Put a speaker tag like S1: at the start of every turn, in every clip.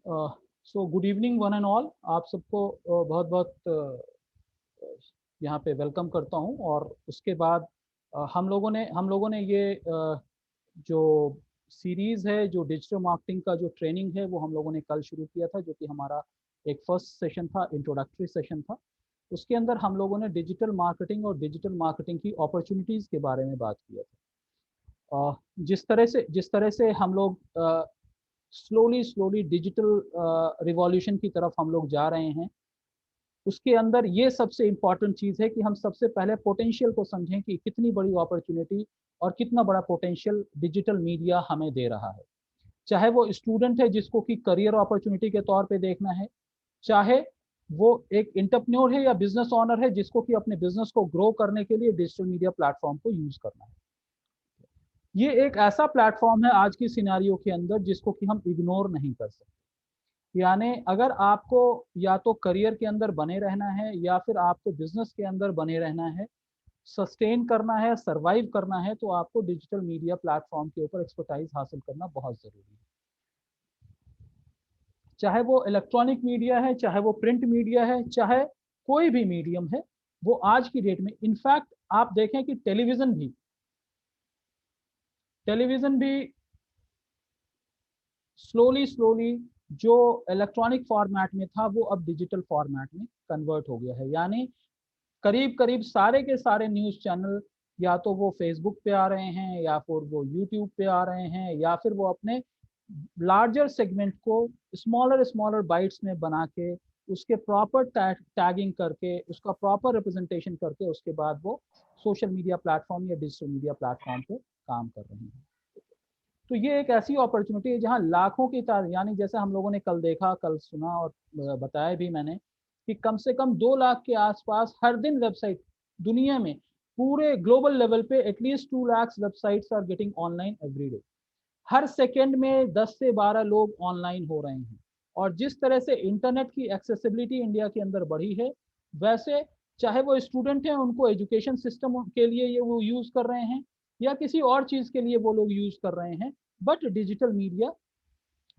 S1: So good evening one and all. आप सबको बहुत बहुत यहाँ पे वेलकम करता हूँ। और उसके बाद हम लोगों ने ये जो सीरीज़ है, जो डिजिटल मार्केटिंग का जो ट्रेनिंग है, वो हम लोगों ने कल शुरू किया था, जो कि हमारा एक फर्स्ट सेशन था, इंट्रोडक्टरी सेशन था। उसके अंदर हम लोगों ने डिजिटल मार्केटिंग और डिजिटल मार्केटिंग की अपॉर्चुनिटीज़ के बारे में बात किया था। जिस तरह से हम लोग स्लोली स्लोली डिजिटल रिवॉल्यूशन की तरफ हम लोग जा रहे हैं, उसके अंदर ये सबसे इम्पॉर्टेंट चीज़ है कि हम सबसे पहले पोटेंशियल को समझें कि कितनी बड़ी अपॉर्चुनिटी और कितना बड़ा पोटेंशियल डिजिटल मीडिया हमें दे रहा है। चाहे वो स्टूडेंट है जिसको कि करियर अपॉर्चुनिटी के तौर पे देखना है, चाहे वो एक एंटरप्रेन्योर है या बिजनेस ऑनर है जिसको कि अपने बिजनेस को ग्रो करने के लिए डिजिटल मीडिया प्लेटफॉर्म को यूज करना है। ये एक ऐसा प्लेटफॉर्म है आज की सिनारियो के अंदर जिसको कि हम इग्नोर नहीं कर सकते। यानी अगर आपको या तो करियर के अंदर बने रहना है या फिर आपको बिजनेस के अंदर बने रहना है, सस्टेन करना है, सरवाइव करना है, तो आपको डिजिटल मीडिया प्लेटफॉर्म के ऊपर एक्सपर्टाइज हासिल करना बहुत जरूरी है। चाहे वो इलेक्ट्रॉनिक मीडिया है, चाहे वो प्रिंट मीडिया है, चाहे कोई भी मीडियम है, वो आज की डेट में, इनफैक्ट आप देखें कि टेलीविजन भी स्लोली स्लोली जो इलेक्ट्रॉनिक फॉर्मेट में था वो अब डिजिटल फॉर्मेट में कन्वर्ट हो गया है। यानी करीब करीब सारे के सारे न्यूज़ चैनल या तो वो फेसबुक पे आ रहे हैं, या फिर वो यूट्यूब पे आ रहे हैं, या फिर वो अपने लार्जर सेगमेंट को स्मॉलर स्मॉलर बाइट्स में बना के उसके प्रॉपर टैगिंग करके उसका प्रॉपर रिप्रेजेंटेशन करके उसके बाद वो सोशल मीडिया प्लेटफॉर्म या डिजिटल मीडिया प्लेटफॉर्म पे काम कर रहे हैं। तो ये एक ऐसी अपॉर्चुनिटी है जहां लाखों की तार, यानी जैसे हम लोगों ने कल देखा, कल सुना और बताया भी मैंने कि कम से कम 2 लाख के आसपास हर दिन वेबसाइट दुनिया में, पूरे ग्लोबल लेवल पे at least 2 lakh websites are getting online every day. हर सेकेंड में 10 से 12 लोग ऑनलाइन हो रहे हैं। और जिस तरह से इंटरनेट की एक्सेसिबिलिटी इंडिया के अंदर बढ़ी है, वैसे चाहे वो स्टूडेंट हैं, उनको एजुकेशन सिस्टम के लिए ये वो यूज कर रहे हैं, या किसी और चीज के लिए वो लोग यूज कर रहे हैं, बट डिजिटल मीडिया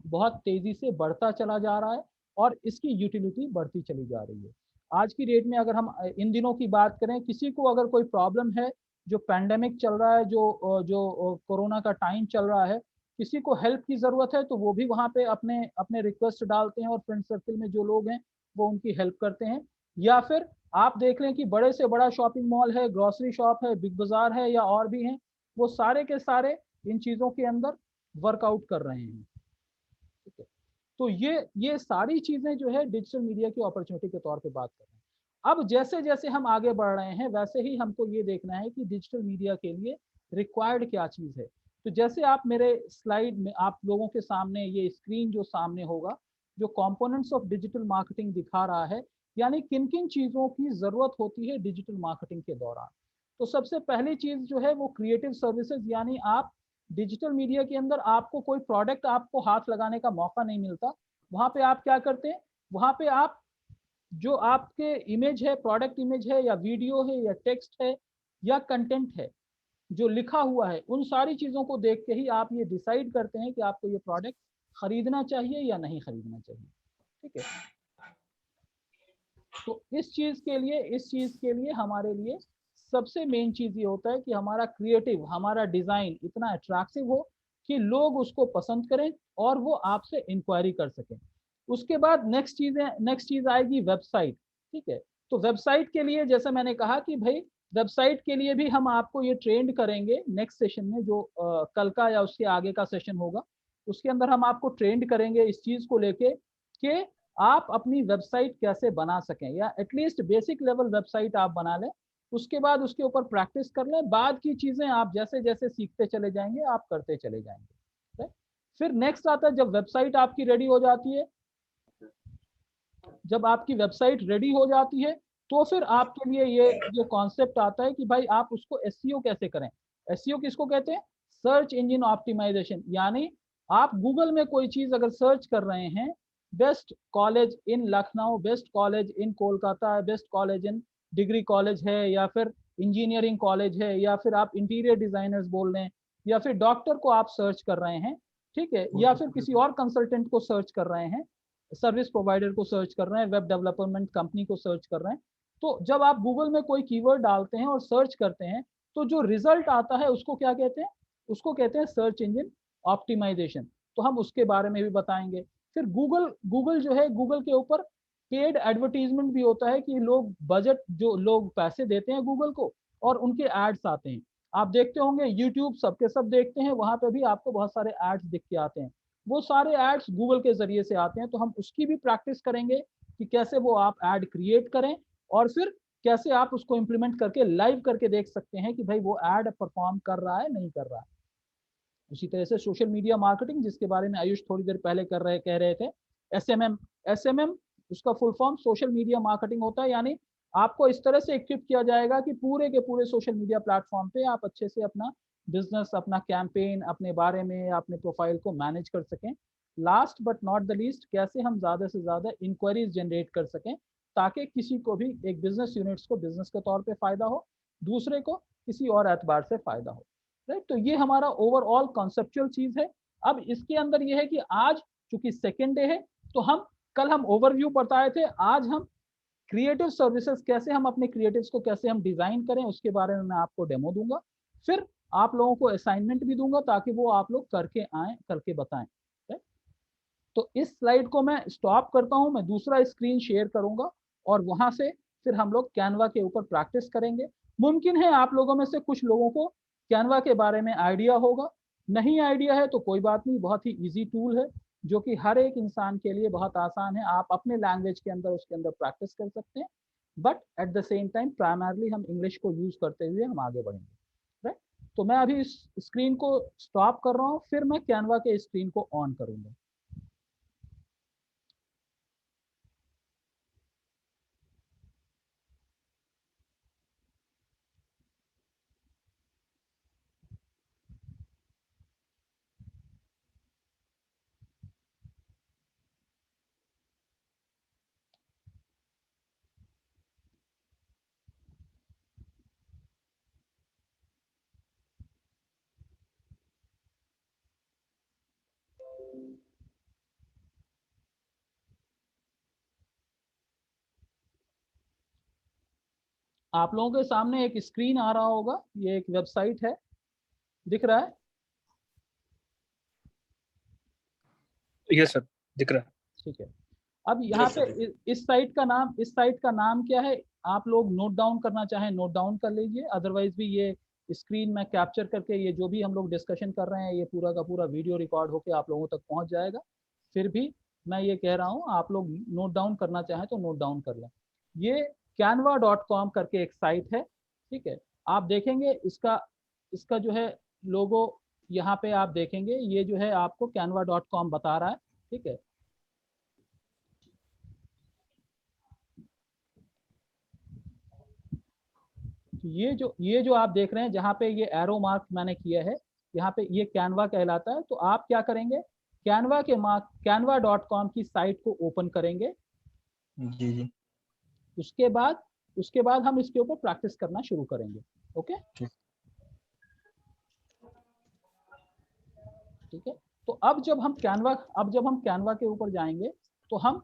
S1: बहुत तेजी से बढ़ता चला जा रहा है और इसकी यूटिलिटी बढ़ती चली जा रही है। आज की डेट में अगर हम इन दिनों की बात करें, किसी को अगर कोई प्रॉब्लम है, जो पैंडेमिक चल रहा है, जो जो कोरोना का टाइम चल रहा है, किसी को हेल्प की जरूरत है, तो वो भी वहाँ पे अपने अपने रिक्वेस्ट डालते हैं और फ्रेंड सर्कल में जो लोग हैं वो उनकी हेल्प करते हैं। या फिर आप देख लें कि बड़े से बड़ा शॉपिंग मॉल है, ग्रोसरी शॉप है, बिग बाजार है या और भी हैं, वो सारे के सारे इन चीज़ों के अंदर वर्कआउट कर रहे हैं। ठीक है, तो ये सारी चीजें जो है डिजिटल मीडिया की अपॉर्चुनिटी के तौर पे बात कर रहे हैं। अब जैसे जैसे हम आगे बढ़ रहे हैं, वैसे ही हमको ये देखना है कि डिजिटल मीडिया के लिए रिक्वायर्ड क्या चीज है। तो जैसे आप मेरे स्लाइड में, आप लोगों के सामने ये स्क्रीन जो सामने होगा, जो कंपोनेंट्स ऑफ डिजिटल मार्केटिंग दिखा रहा है, यानी किन किन चीजों की जरूरत होती है डिजिटल मार्केटिंग के दौरान। तो सबसे पहली चीज जो है वो क्रिएटिव सर्विसेज, यानी आप डिजिटल मीडिया के अंदर आपको कोई प्रोडक्ट आपको हाथ लगाने का मौका नहीं मिलता। वहां पे आप क्या करते हैं, वहां पे आप जो आपके इमेज है, प्रोडक्ट इमेज है या वीडियो है या टेक्स्ट है या कंटेंट है जो लिखा हुआ है, उन सारी चीजों को देख के ही आप ये डिसाइड करते हैं कि आपको ये प्रोडक्ट खरीदना चाहिए या नहीं खरीदना चाहिए। ठीक है, तो इस चीज के लिए हमारे लिए सबसे मेन चीज ये होता है कि हमारा क्रिएटिव, हमारा डिजाइन इतना अट्रैक्टिव हो कि लोग उसको पसंद करें और वो आपसे इंक्वायरी कर सकें। उसके बाद नेक्स्ट चीज आएगी वेबसाइट। ठीक है, तो वेबसाइट के लिए जैसे मैंने कहा कि भाई वेबसाइट के लिए भी हम आपको ये ट्रेंड करेंगे नेक्स्ट सेशन में, जो कल का या उसके आगे का सेशन होगा, उसके अंदर हम आपको ट्रेंड करेंगे इस चीज को लेके कि आप अपनी वेबसाइट कैसे बना सकें, या एटलीस्ट बेसिक लेवल वेबसाइट आप बना लें। उसके बाद उसके ऊपर प्रैक्टिस कर लें, बाद की चीजें आप जैसे जैसे सीखते चले जाएंगे, आप करते चले जाएंगे। फिर नेक्स्ट आता है, जब वेबसाइट आपकी रेडी हो जाती है, जब आपकी वेबसाइट रेडी हो जाती है, तो फिर आपके लिए ये कॉन्सेप्ट आता है कि भाई आप उसको एसईओ कैसे करें। एसईओ किसको कहते हैं? Search engine optimization. यानी आप गूगल में कोई चीज अगर सर्च कर रहे हैं, best college in Lucknow, best college in Kolkata, best college in degree college है, या फिर इंजीनियरिंग कॉलेज है, या फिर आप इंटीरियर डिजाइनर्स बोल रहे हैं, या फिर डॉक्टर को आप सर्च कर रहे हैं, ठीक है, या फिर किसी और कंसल्टेंट को सर्च कर रहे हैं, सर्विस प्रोवाइडर को सर्च कर रहे हैं, वेब डेवलपमेंट कंपनी को सर्च कर रहे हैं। तो जब आप गूगल में कोई कीवर्ड डालते हैं और सर्च करते हैं तो जो रिजल्ट आता है उसको क्या कहते हैं, उसको कहते हैं सर्च इंजन ऑप्टिमाइजेशन। तो हम उसके बारे में भी बताएंगे। फिर गूगल गूगल जो है, गूगल के ऊपर पेड एडवर्टीजमेंट भी होता है कि लोग बजट, जो लोग पैसे देते हैं गूगल को और उनके एड्स आते हैं। आप देखते होंगे यूट्यूब सबके सब देखते हैं, वहां पे भी आपको बहुत सारे एड्स दिख के आते हैं। वो सारे एड्स गूगल के जरिए से आते हैं। तो हम उसकी भी प्रैक्टिस करेंगे कि कैसे वो आप एड क्रिएट करें और फिर कैसे आप उसको इम्प्लीमेंट करके लाइव करके देख सकते हैं कि भाई वो एड परफॉर्म कर रहा है नहीं कर रहा है। उसी तरह से सोशल मीडिया मार्केटिंग, जिसके बारे में आयुष थोड़ी देर पहले कह रहे थे, एसएमएम। एसएमएम उसका full form social media marketing होता है। यानी आपको इस तरह से इक्विप किया जाएगा कि पूरे के पूरे सोशल मीडिया प्लेटफॉर्म पे आप अच्छे से अपना बिजनेस, अपना कैंपेन, अपने बारे में, अपने प्रोफाइल को मैनेज कर सकें। Last but not the least, कैसे हम ज़्यादा से ज़्यादा इंक्वायरीज जनरेट कर सकें ताकि किसी को भी, एक बिजनेस यूनिट्स को बिजनेस के तौर पे फ़ायदा हो, दूसरे को किसी और एतबार से फ़ायदा हो। राइट, तो ये हमारा ओवरऑल कॉन्सेप्चुअल चीज़ है। अब इसके अंदर ये है कि आज चूंकि सेकेंड डे है तो हम, कल हम ओवरव्यू बताए थे, आज हम क्रिएटिव सर्विसेज, कैसे हम अपने क्रिएटिव्स को कैसे हम डिजाइन करें उसके बारे में मैं आपको डेमो दूंगा। फिर आप लोगों को असाइनमेंट भी दूंगा ताकि वो आप लोग करके आए, करके बताएं। तो इस स्लाइड को मैं स्टॉप करता हूं, मैं दूसरा स्क्रीन शेयर करूंगा और वहां से फिर हम लोग कैनवा के ऊपर प्रैक्टिस करेंगे। मुमकिन है आप लोगों में से कुछ लोगों को कैनवा के बारे में आइडिया होगा, नहीं आइडिया है तो कोई बात नहीं, बहुत ही इजी टूल है जो कि हर एक इंसान के लिए बहुत आसान है। आप अपने लैंग्वेज के अंदर उसके अंदर प्रैक्टिस कर सकते हैं, but at the same time primarily हम इंग्लिश को यूज करते हुए हम आगे बढ़ेंगे। राइट, तो मैं अभी इस स्क्रीन को स्टॉप कर रहा हूँ, फिर मैं कैनवा के स्क्रीन को ऑन करूंगा। आप लोगों के सामने एक स्क्रीन आ रहा होगा, ये एक वेबसाइट है, दिख रहा है?
S2: यस सर, दिख रहा है।
S1: ठीक है। अब यहाँ पे इस साइट का नाम, इस साइट का नाम क्या है? आप लोग नोट डाउन करना चाहें नोट डाउन कर लीजिए, अदरवाइज भी ये स्क्रीन में कैप्चर करके ये जो भी हम लोग डिस्कशन कर रहे हैं ये पूरा का पूरा वीडियो रिकॉर्ड होके आप लोगों तक पहुंच जाएगा। फिर भी मैं ये कह रहा हूँ, आप लोग नोट डाउन करना चाहें तो नोट डाउन कर लें। ये canva.com करके एक साइट है, ठीक है। आप देखेंगे इसका इसका जो है लोगो, यहाँ पे आप देखेंगे ये जो है आपको canva.com बता रहा है, ठीक है। ये जो आप देख रहे हैं जहाँ पे ये एरो मार्क मैंने किया है, यहाँ पे ये कैनवा कहलाता है। तो आप क्या करेंगे, canva.com की साइट को ओपन करेंगे।
S2: जी जी,
S1: उसके बाद उसके बाद हम इसके ऊपर प्रैक्टिस करना शुरू करेंगे। ओके,
S2: ठीक।
S1: ठीक है। तो अब जब हम कैनवा के ऊपर जाएंगे तो हम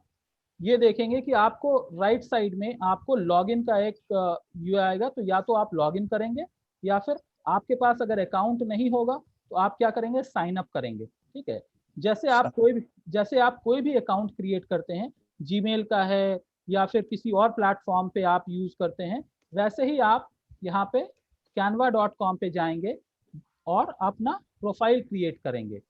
S1: ये देखेंगे कि आपको राइट साइड में आपको लॉगिन का एक व्यू आएगा। तो या तो आप लॉगिन करेंगे या फिर आपके पास अगर अकाउंट नहीं होगा तो आप क्या करेंगे, साइन अप करेंगे, ठीक है। जैसे आप कोई भी अकाउंट क्रिएट करते हैं, जीमेल का है या फिर किसी और प्लेटफॉर्म पे आप यूज करते हैं, वैसे ही आप यहाँ पे canva.com पे जाएंगे और अपना प्रोफाइल क्रिएट करेंगे।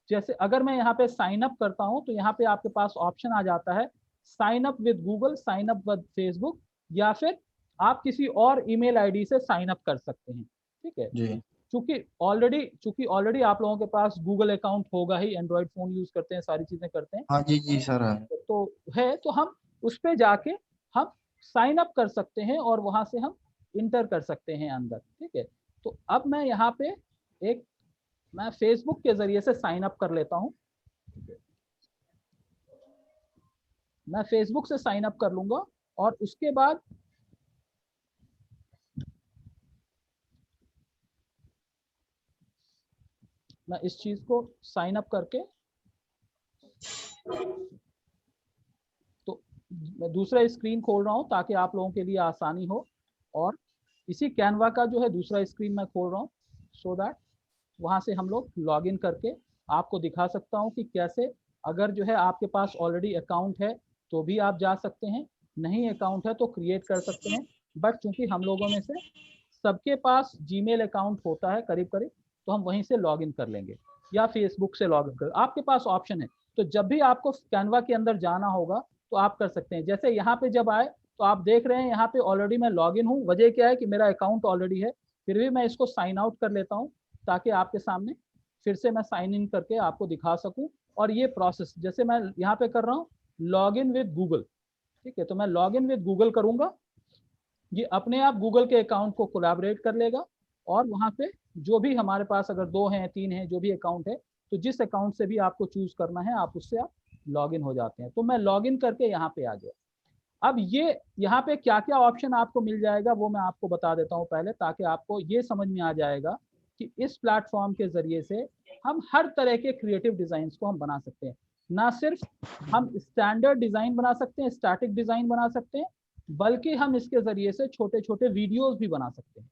S1: जैसे अगर मैं यहाँ पे साइन अप करता हूँ तो यहाँ पे आपके पास ऑप्शन आ जाता है sign up with Google, sign up with Facebook, या फिर आप किसी और ईमेल आईडी से साइन अप कर सकते हैं, ठीक है।
S2: जी
S1: चूंकि ऑलरेडी आप लोगों के पास गूगल अकाउंट होगा ही, एंड्रॉइड फोन यूज करते हैं, सारी चीजें करते हैं,
S2: हाँ जी जी सर है।
S1: तो है तो हम उस पे जाके हम साइन अप कर सकते हैं और वहां से हम इंटर कर सकते हैं अंदर, ठीक है। तो अब मैं यहाँ पे एक, मैं फेसबुक के जरिए से साइन अप कर लेता हूँ। मैं फेसबुक से साइन अप कर लूंगा और उसके बाद मैं इस चीज को साइन अप करके मैं दूसरा स्क्रीन खोल रहा हूँ ताकि आप लोगों के लिए आसानी हो, और इसी कैनवा का जो है दूसरा स्क्रीन मैं खोल रहा हूँ सो दैट वहाँ से हम लोग लॉग इन करके आपको दिखा सकता हूँ कि कैसे, अगर जो है आपके पास ऑलरेडी अकाउंट है तो भी आप जा सकते हैं, नहीं अकाउंट है तो क्रिएट कर सकते हैं। बट चूंकि हम लोगों में से सबके पास जीमेल अकाउंट होता है करीब करीब, तो हम वहीं से लॉग इन कर लेंगे या फेसबुक से लॉग इन कर, आपके पास ऑप्शन है। तो जब भी आपको कैनवा के अंदर जाना होगा तो आप कर सकते हैं। जैसे यहाँ पे जब आए तो आप देख रहे हैं यहाँ पे ऑलरेडी मैं लॉग इन हूँ। वजह क्या है कि मेरा अकाउंट ऑलरेडी है, फिर भी मैं इसको साइन आउट कर लेता हूँ ताकि आपके सामने फिर से मैं साइन इन करके आपको दिखा सकूं। और ये प्रोसेस जैसे मैं यहाँ पे कर रहा हूँ लॉग इन विद गूगल, ठीक है, तो मैं लॉग इन विद गूगल करूंगा, ये अपने आप गूगल के अकाउंट को कोलैबोरेट कर लेगा, और वहाँ पे जो भी हमारे पास अगर 2 हैं 3 हैं जो भी अकाउंट है, तो जिस अकाउंट से भी आपको चूज करना है आप उससे आप लॉग इन हो जाते हैं। तो मैं लॉग इन करके यहाँ पे आ गया। अब ये यहाँ पे क्या क्या ऑप्शन आपको मिल जाएगा वो मैं आपको बता देता हूँ पहले, ताकि आपको ये समझ में आ जाएगा कि इस प्लेटफॉर्म के जरिए से हम हर तरह के क्रिएटिव डिजाइन को हम बना सकते हैं। ना सिर्फ हम स्टैंडर्ड डिजाइन बना सकते हैं, स्टैटिक डिजाइन बना सकते हैं, बल्कि हम इसके जरिए से छोटे छोटे वीडियोस भी बना सकते हैं।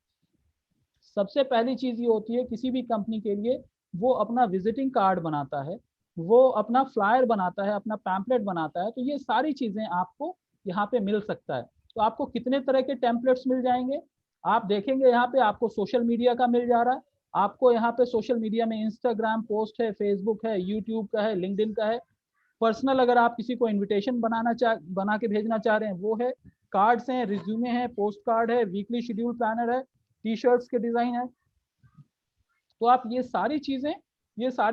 S1: सबसे पहली चीज ये होती है किसी भी कंपनी के लिए, वो अपना विजिटिंग कार्ड बनाता है, वो अपना फ्लायर बनाता है, अपना पैम्पलेट बनाता है, तो ये सारी चीजें आपको यहाँ पे मिल सकता है। तो आपको कितने तरह के टेम्पलेट्स मिल जाएंगे, आप देखेंगे यहाँ पे आपको सोशल मीडिया का मिल जा रहा है। आपको यहाँ पे सोशल मीडिया में इंस्टाग्राम पोस्ट है, फेसबुक है, यूट्यूब का है, लिंक्डइन का है। पर्सनल अगर आप किसी को इन्विटेशन बना के भेजना चाह रहे हैं वो है, कार्ड्स हैं, रिज्यूमे है, पोस्ट कार्ड है, वीकली शेड्यूल प्लानर है, टी शर्ट्स के डिजाइन है। तो आप ये सारी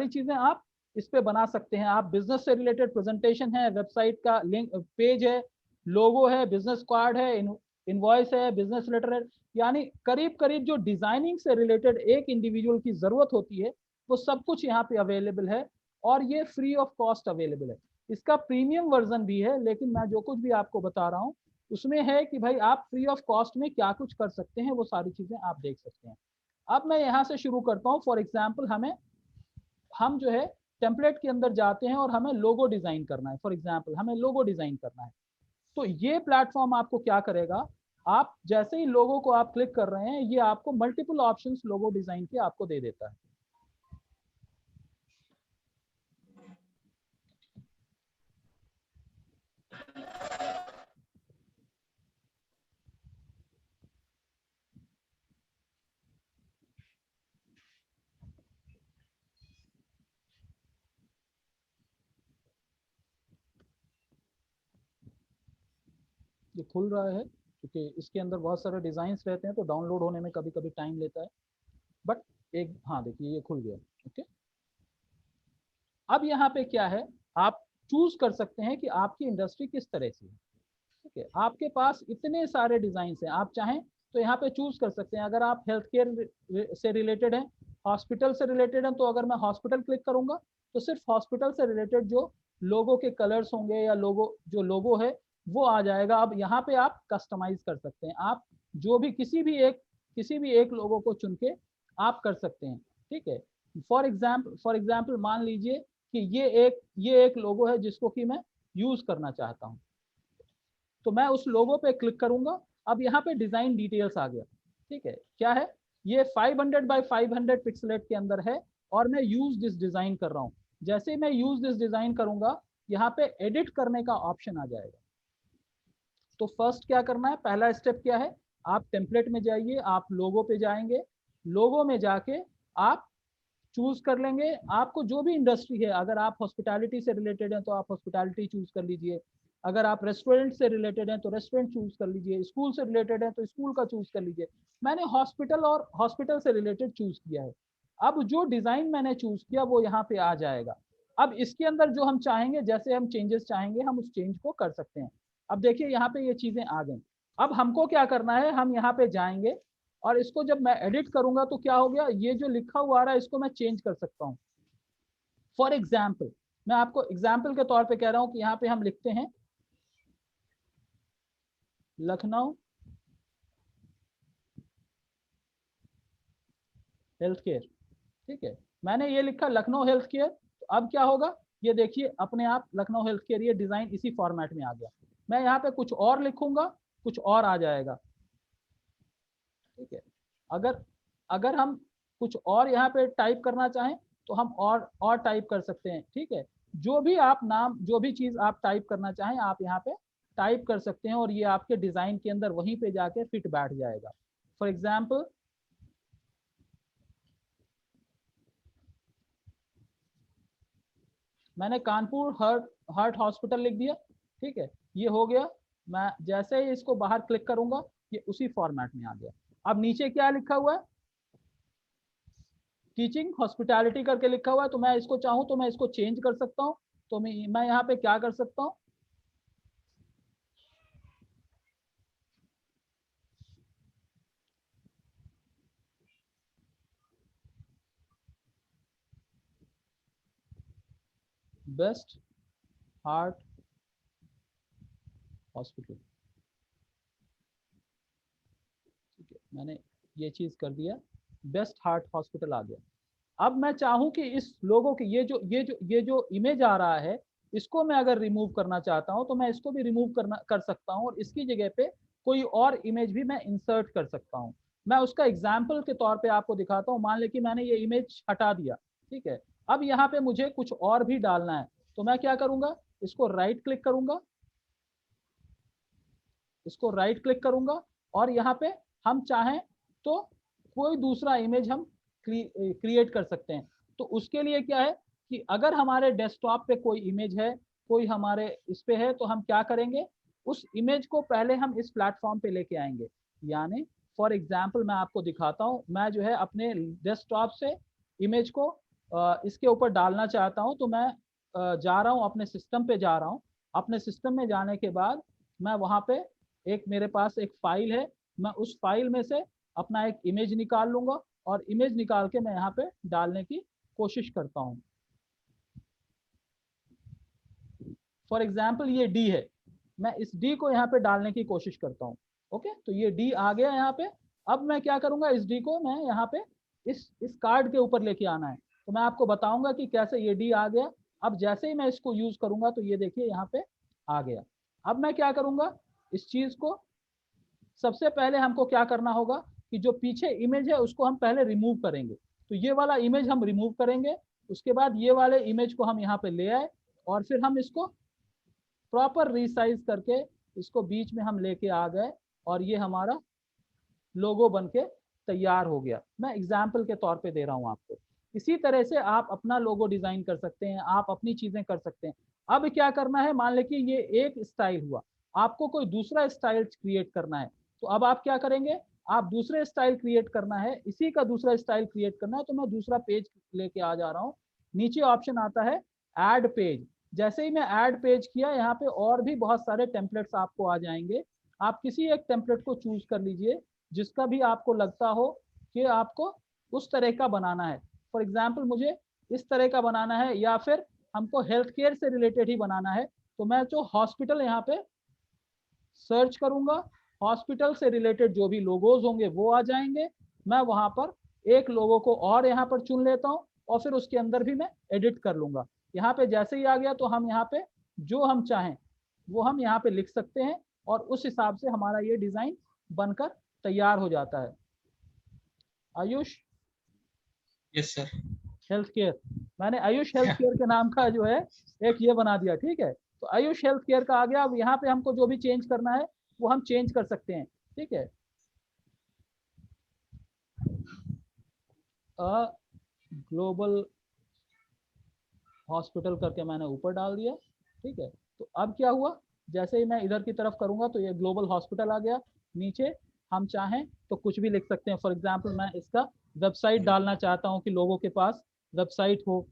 S1: चीजें आप इस पे बना सकते हैं। आप बिजनेस से रिलेटेड प्रेजेंटेशन है, वेबसाइट का लिंक पेज है, लोगो है, बिजनेस कार्ड है, इनवॉइस है, बिजनेस लेटर है, यानी करीब करीब जो डिजाइनिंग से रिलेटेड एक इंडिविजुअल की जरूरत होती है वो सब कुछ यहाँ पे अवेलेबल है, और ये फ्री ऑफ कॉस्ट अवेलेबल है। इसका प्रीमियम वर्जन भी है, लेकिन मैं जो कुछ भी आपको बता रहा हूँ उसमें है कि भाई आप फ्री ऑफ कॉस्ट में क्या कुछ कर सकते हैं वो सारी चीजें आप देख सकते हैं। अब मैं यहाँ से शुरू करता हूँ। फॉर एग्जाम्पल हम जो है टेम्पलेट के अंदर जाते हैं और हमें लोगो डिजाइन करना है। फॉर एग्जाम्पल हमें लोगो डिजाइन करना है, तो ये प्लेटफॉर्म आपको क्या करेगा, आप जैसे ही लोगो को आप क्लिक कर रहे हैं ये आपको मल्टीपल ऑप्शंस लोगो डिजाइन के आपको दे देता है। ये खुल रहा है क्योंकि इसके अंदर बहुत सारे डिजाइन रहते हैं तो डाउनलोड होने में कभी कभी टाइम लेता है, बट एक हाँ देखिए ये खुल गया। ओके, अब यहाँ पे क्या है, आप चूज कर सकते हैं कि आपकी इंडस्ट्री किस तरह से है। ठीक है, आपके पास इतने सारे डिजाइन हैं, आप चाहें तो यहाँ पे चूज कर सकते हैं। अगर आप हेल्थ केयर से रिलेटेड हैं, हॉस्पिटल से रिलेटेड हैं, तो अगर मैं हॉस्पिटल क्लिक करूंगा तो सिर्फ हॉस्पिटल से रिलेटेड जो लोगो के कलर्स होंगे या लोगो है वो आ जाएगा। अब यहाँ पे आप कस्टमाइज कर सकते हैं, आप जो भी किसी भी एक लोगो को चुन के आप कर सकते हैं। ठीक है, फॉर एग्जाम्पल मान लीजिए कि ये एक लोगो है जिसको कि मैं यूज करना चाहता हूँ, तो मैं उस लोगो पे क्लिक करूंगा। अब यहाँ पे डिजाइन डिटेल्स आ गया। ठीक है, क्या है, ये 500 बाय 500 पिक्सलेट के अंदर है और मैं यूज दिस डिजाइन कर रहा हूँ। जैसे मैं यूज दिस डिजाइन करूंगा यहाँ पे एडिट करने का ऑप्शन आ जाएगा। तो फर्स्ट क्या करना है, पहला स्टेप क्या है, आप टेम्पलेट में जाइए, आप लोगो पे जाएंगे, लोगो में जाके आप चूज कर लेंगे आपको जो भी इंडस्ट्री है। अगर आप हॉस्पिटैलिटी से रिलेटेड हैं तो आप हॉस्पिटैलिटी चूज कर लीजिए, अगर आप रेस्टोरेंट से रिलेटेड हैं तो रेस्टोरेंट चूज कर लीजिए, स्कूल से रिलेटेड है तो स्कूल का चूज कर लीजिए। मैंने हॉस्पिटल से रिलेटेड चूज किया है। अब जो डिजाइन मैंने चूज किया वो यहाँ पे आ जाएगा। अब इसके अंदर जो हम चाहेंगे, जैसे हम चेंजेस चाहेंगे हम उस चेंज को कर सकते हैं। अब देखिए यहाँ पे ये चीजें आ गई। अब हमको क्या करना है, हम यहाँ पे जाएंगे और इसको जब मैं एडिट करूंगा तो क्या हो गया, ये जो लिखा हुआ आ रहा है इसको मैं चेंज कर सकता हूँ। फॉर एग्जाम्पल मैं आपको एग्जाम्पल के तौर पे कह रहा हूँ कि यहाँ पे हम लिखते हैं लखनऊ हेल्थ केयर। ठीक है, मैंने ये लिखा लखनऊ हेल्थ केयर, तो अब क्या होगा, ये देखिए अपने आप लखनऊ हेल्थ केयर ये डिजाइन इसी फॉर्मेट में आ गया। मैं यहाँ पे कुछ और लिखूंगा, कुछ और आ जाएगा। ठीक है, अगर अगर हम कुछ और यहाँ पे टाइप करना चाहें तो हम और टाइप कर सकते हैं। ठीक है, जो भी आप नाम, जो भी चीज आप टाइप करना चाहें आप यहाँ पे टाइप कर सकते हैं और ये आपके डिजाइन के अंदर वहीं पे जाके फिट बैठ जाएगा। फॉर एग्जाम्पल मैंने कानपुर हार्ट हॉस्पिटल लिख दिया। ठीक है, ये हो गया। मैं जैसे ही इसको बाहर क्लिक करूंगा ये उसी फॉर्मेट में आ गया। अब नीचे क्या लिखा हुआ है, टीचिंग हॉस्पिटैलिटी करके लिखा हुआ है, तो मैं इसको चाहूँ तो मैं इसको चेंज कर सकता हूँ। तो मैं यहाँ पे क्या कर सकता हूँ, बेस्ट हार्ट हॉस्पिटल। ठीक है, मैंने ये चीज कर दिया, बेस्ट हार्ट हॉस्पिटल आ गया। अब मैं चाहूँ कि इस लोगों के ये जो इमेज आ रहा है इसको मैं अगर रिमूव करना चाहता हूँ तो मैं इसको भी रिमूव कर सकता हूँ और इसकी जगह पे कोई और इमेज भी मैं इंसर्ट कर सकता हूँ। मैं उसका एग्जाम्पल के तौर पे आपको दिखाता हूँ। मान ले कि मैंने ये इमेज हटा दिया। ठीक है, अब यहाँ पे मुझे कुछ और भी डालना है, तो मैं क्या करूंगा, इसको राइट क्लिक करूंगा, इसको राइट क्लिक करूंगा और यहाँ पे हम चाहें तो कोई दूसरा इमेज हम क्रिएट कर सकते हैं। तो उसके लिए क्या है कि अगर हमारे डेस्कटॉप पे कोई इमेज है, कोई हमारे इस पे है, तो हम क्या करेंगे, उस इमेज को पहले हम इस प्लेटफॉर्म पे लेके आएंगे। यानी फॉर एग्जाम्पल मैं आपको दिखाता हूँ, मैं जो है अपने डेस्कटॉप से इमेज को इसके ऊपर डालना चाहता हूँ। तो मैं जा रहा हूँ अपने सिस्टम पे, जा रहा हूँ। अपने सिस्टम में जाने के बाद मैं वहाँ पे एक मेरे पास एक फाइल है, मैं उस फाइल में से अपना एक इमेज निकाल लूंगा और इमेज निकाल के मैं यहाँ पे डालने की कोशिश करता हूँ। फॉर एग्जाम्पल ये डी है, मैं इस डी को यहाँ पे डालने की कोशिश करता हूँ। ओके, तो ये डी आ गया यहाँ पे। अब मैं क्या करूंगा, इस डी को मैं यहाँ पे इस कार्ड के ऊपर लेके आना है। तो मैं आपको बताऊंगा कि कैसे ये डी आ गया। अब जैसे ही मैं इसको यूज करूंगा तो ये देखिए यहाँ पे आ गया। अब मैं क्या करूंगा, इस चीज को सबसे पहले हमको क्या करना होगा कि जो पीछे इमेज है उसको हम पहले रिमूव करेंगे। तो ये वाला इमेज हम रिमूव करेंगे, उसके बाद ये वाले इमेज को हम यहाँ पे ले आए और फिर हम इसको प्रॉपर रिसाइज करके इसको बीच में हम लेके आ गए और ये हमारा लोगो बन के तैयार हो गया। मैं एग्जाम्पल के तौर पे दे रहा हूँ आपको। इसी तरह से आप अपना लोगो डिजाइन कर सकते हैं, आप अपनी चीजें कर सकते हैं। अब क्या करना है, मान लें कि ये एक स्टाइल हुआ, आपको कोई दूसरा स्टाइल क्रिएट करना है। तो अब आप क्या करेंगे, आप दूसरे स्टाइल क्रिएट करना है, इसी का दूसरा स्टाइल क्रिएट करना है। तो मैं दूसरा पेज लेके आ जा रहा हूँ। नीचे ऑप्शन आता है ऐड पेज। जैसे ही मैं ऐड पेज किया, यहाँ पे और भी बहुत सारे टेम्पलेट्स आपको आ जाएंगे। आप किसी एक टेम्पलेट को चूज कर लीजिए जिसका भी आपको लगता हो कि आपको उस तरह का बनाना है। फॉर एग्जाम्पल मुझे इस तरह का बनाना है, या फिर हमको हेल्थ केयर से रिलेटेड ही बनाना है। तो मैं जो हॉस्पिटल यहाँ पे सर्च करूंगा, हॉस्पिटल से रिलेटेड जो भी लोगोज होंगे वो आ जाएंगे। मैं वहां पर एक लोगो को और यहाँ पर चुन लेता हूँ और फिर उसके अंदर भी मैं एडिट कर लूंगा। यहाँ पे जैसे ही आ गया तो हम यहाँ पे जो हम चाहें वो हम यहाँ पे लिख सकते हैं और उस हिसाब से हमारा ये डिजाइन बनकर तैयार हो जाता है। Ayush
S2: yes sir.
S1: Health care, मैंने आयुष हेल्थ केयर के नाम का जो है एक ये बना दिया। ठीक है, तो आयुष हेल्थ केयर का आ गया। अब यहाँ पे हमको जो भी चेंज करना है वो हम चेंज कर सकते हैं। ठीक है, ग्लोबल हॉस्पिटल करके मैंने ऊपर डाल दिया। ठीक है, तो अब क्या हुआ, जैसे ही मैं इधर की तरफ करूंगा तो ये ग्लोबल हॉस्पिटल आ गया। नीचे हम चाहें तो कुछ भी लिख सकते हैं। फॉर एग्जाम्पल मैं इसका वेबसाइट डालना चाहता हूँ कि लोगों के पास वेबसाइट हो,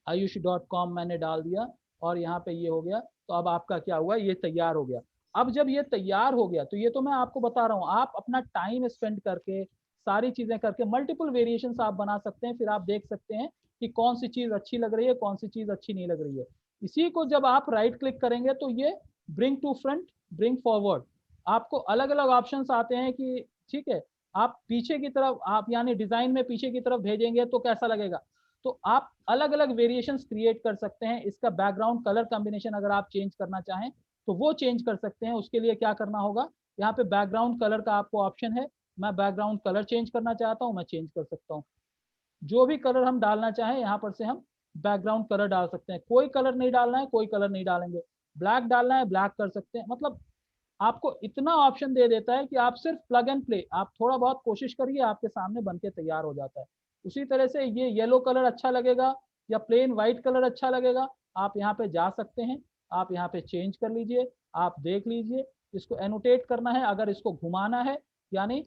S1: ayush.com मैंने डाल दिया और यहाँ पे ये हो गया। तो अब आपका क्या हुआ, ये तैयार हो गया। अब जब ये तैयार हो गया तो ये तो मैं आपको बता रहा हूँ, आप अपना टाइम स्पेंड करके सारी चीजें करके मल्टीपल वेरिएशंस आप बना सकते हैं। फिर आप देख सकते हैं कि कौन सी चीज अच्छी लग रही है, कौन सी चीज अच्छी नहीं लग रही है। इसी को जब आप राइट क्लिक करेंगे तो ये bring to front, bring forward, आपको अलग अलग ऑप्शंस आते हैं कि ठीक है, आप पीछे की तरफ, आप यानी डिजाइन में पीछे की तरफ भेजेंगे तो कैसा लगेगा, तो आप अलग अलग वेरिएशंस क्रिएट कर सकते हैं। इसका बैकग्राउंड कलर कॉम्बिनेशन अगर आप चेंज करना चाहें तो वो चेंज कर सकते हैं। उसके लिए क्या करना होगा, यहाँ पे बैकग्राउंड कलर का आपको ऑप्शन है। मैं बैकग्राउंड कलर चेंज करना चाहता हूँ, मैं चेंज कर सकता हूँ। जो भी कलर हम डालना चाहें यहाँ पर से हम बैकग्राउंड कलर डाल सकते हैं। कोई कलर नहीं डालना है, कोई कलर नहीं डालेंगे। ब्लैक डालना है, ब्लैक कर सकते हैं। मतलब आपको इतना ऑप्शन दे देता है कि आप सिर्फ प्लग एंड प्ले, आप थोड़ा बहुत कोशिश करिए, आपके सामने बन के तैयार हो जाता है। उसी तरह से ये येलो कलर अच्छा लगेगा या प्लेन व्हाइट कलर अच्छा लगेगा, आप यहाँ पे जा सकते हैं, आप यहाँ पे चेंज कर लीजिए। आप देख लीजिए, इसको एनोटेट करना है, अगर इसको घुमाना है यानी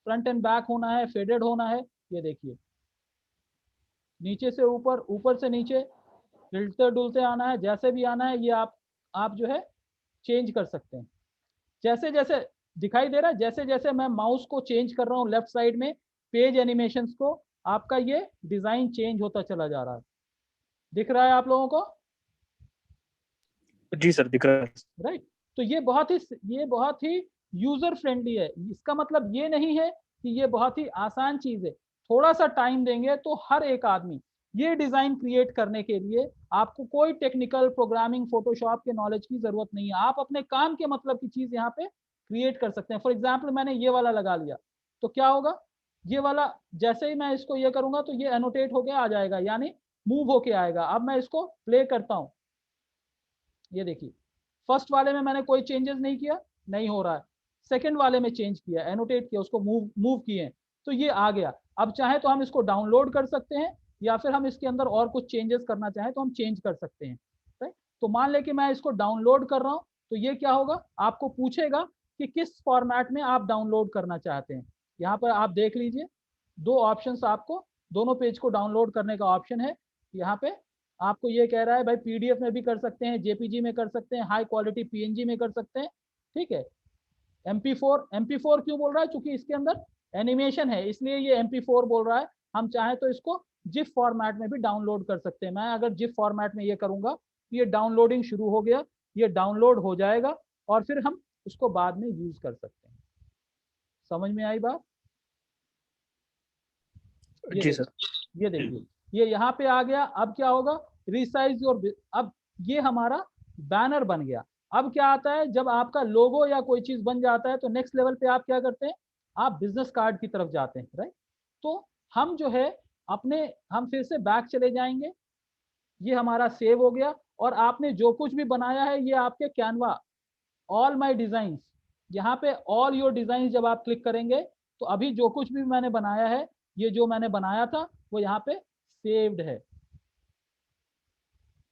S1: फ्रंट एंड बैक होना है, फेडेड होना है, ये देखिए नीचे से ऊपर, ऊपर से नीचे, हिलते डुलते आना है, जैसे भी आना है ये आप जो है चेंज कर सकते हैं। जैसे जैसे दिखाई दे रहा है, जैसे जैसे मैं माउस को चेंज कर रहा हूँ लेफ्ट साइड में पेज एनिमेशंस को, आपका ये डिजाइन चेंज होता चला जा रहा है। दिख रहा है आप लोगों को?
S3: जी सर, दिख रहा है।
S1: राइट। तो ये बहुत ही यूजर फ्रेंडली है। इसका मतलब ये नहीं है कि ये बहुत ही आसान चीज है। थोड़ा सा टाइम देंगे तो हर एक आदमी ये डिजाइन क्रिएट करने के लिए, आपको कोई टेक्निकल प्रोग्रामिंग फोटोशॉप के नॉलेज की जरूरत नहीं है। आप अपने काम के मतलब की चीज यहाँ पे क्रिएट कर सकते हैं। फॉर एग्जाम्पल मैंने ये वाला लगा लिया तो क्या होगा, ये वाला जैसे ही मैं इसको ये करूंगा तो ये एनोटेट होके आ जाएगा, यानी मूव होके आएगा। अब मैं इसको प्ले करता हूँ, ये देखिए फर्स्ट वाले में मैंने कोई चेंजेस नहीं किया, नहीं हो रहा है। सेकंड वाले में चेंज किया, एनोटेट किया, उसको मूव किए तो ये आ गया। अब चाहे तो हम इसको डाउनलोड कर सकते हैं या फिर हम इसके अंदर और कुछ चेंजेस करना चाहें तो हम चेंज कर सकते हैं। राइट। तो मान ले कि मैं इसको डाउनलोड कर रहा हूँ तो ये क्या होगा, आपको पूछेगा कि किस फॉर्मेट में आप डाउनलोड करना चाहते हैं। यहाँ पर आप देख लीजिए दो ऑप्शंस, आपको दोनों पेज को डाउनलोड करने का ऑप्शन है। यहाँ पे आपको ये कह रहा है भाई पीडीएफ में भी कर सकते हैं, जेपीजी में कर सकते हैं, हाई क्वालिटी पीएनजी में कर सकते हैं। ठीक है। एमपी4 क्यों बोल रहा है, क्योंकि इसके अंदर एनिमेशन है इसलिए ये एमपी4 बोल रहा है। हम चाहें तो इसको जिफ फॉर्मेट में भी डाउनलोड कर सकते हैं। मैं अगर जिफ फॉर्मेट में ये करूंगा तो ये डाउनलोडिंग शुरू हो गया, ये डाउनलोड हो जाएगा और फिर हम उसको बाद में यूज कर सकते हैं। समझ में आई बात?
S3: जी सर।
S1: ये देखिए ये यहाँ पे आ गया। अब क्या होगा, रिसाइज योर, अब ये हमारा बैनर बन गया। अब क्या आता है, जब आपका लोगो या कोई चीज बन जाता है तो नेक्स्ट लेवल पे आप क्या करते हैं, आप बिजनेस कार्ड की तरफ जाते हैं। राइट। तो हम जो है हम फिर से बैक चले जाएंगे, ये हमारा सेव हो गया और आपने जो कुछ भी बनाया है ये आपके कैनवा ऑल माई डिजाइन, यहाँ पे ऑल योर डिजाइन जब आप क्लिक करेंगे तो अभी जो कुछ भी मैंने बनाया है, ये जो मैंने बनाया था वो यहाँ पे सेव्ड है।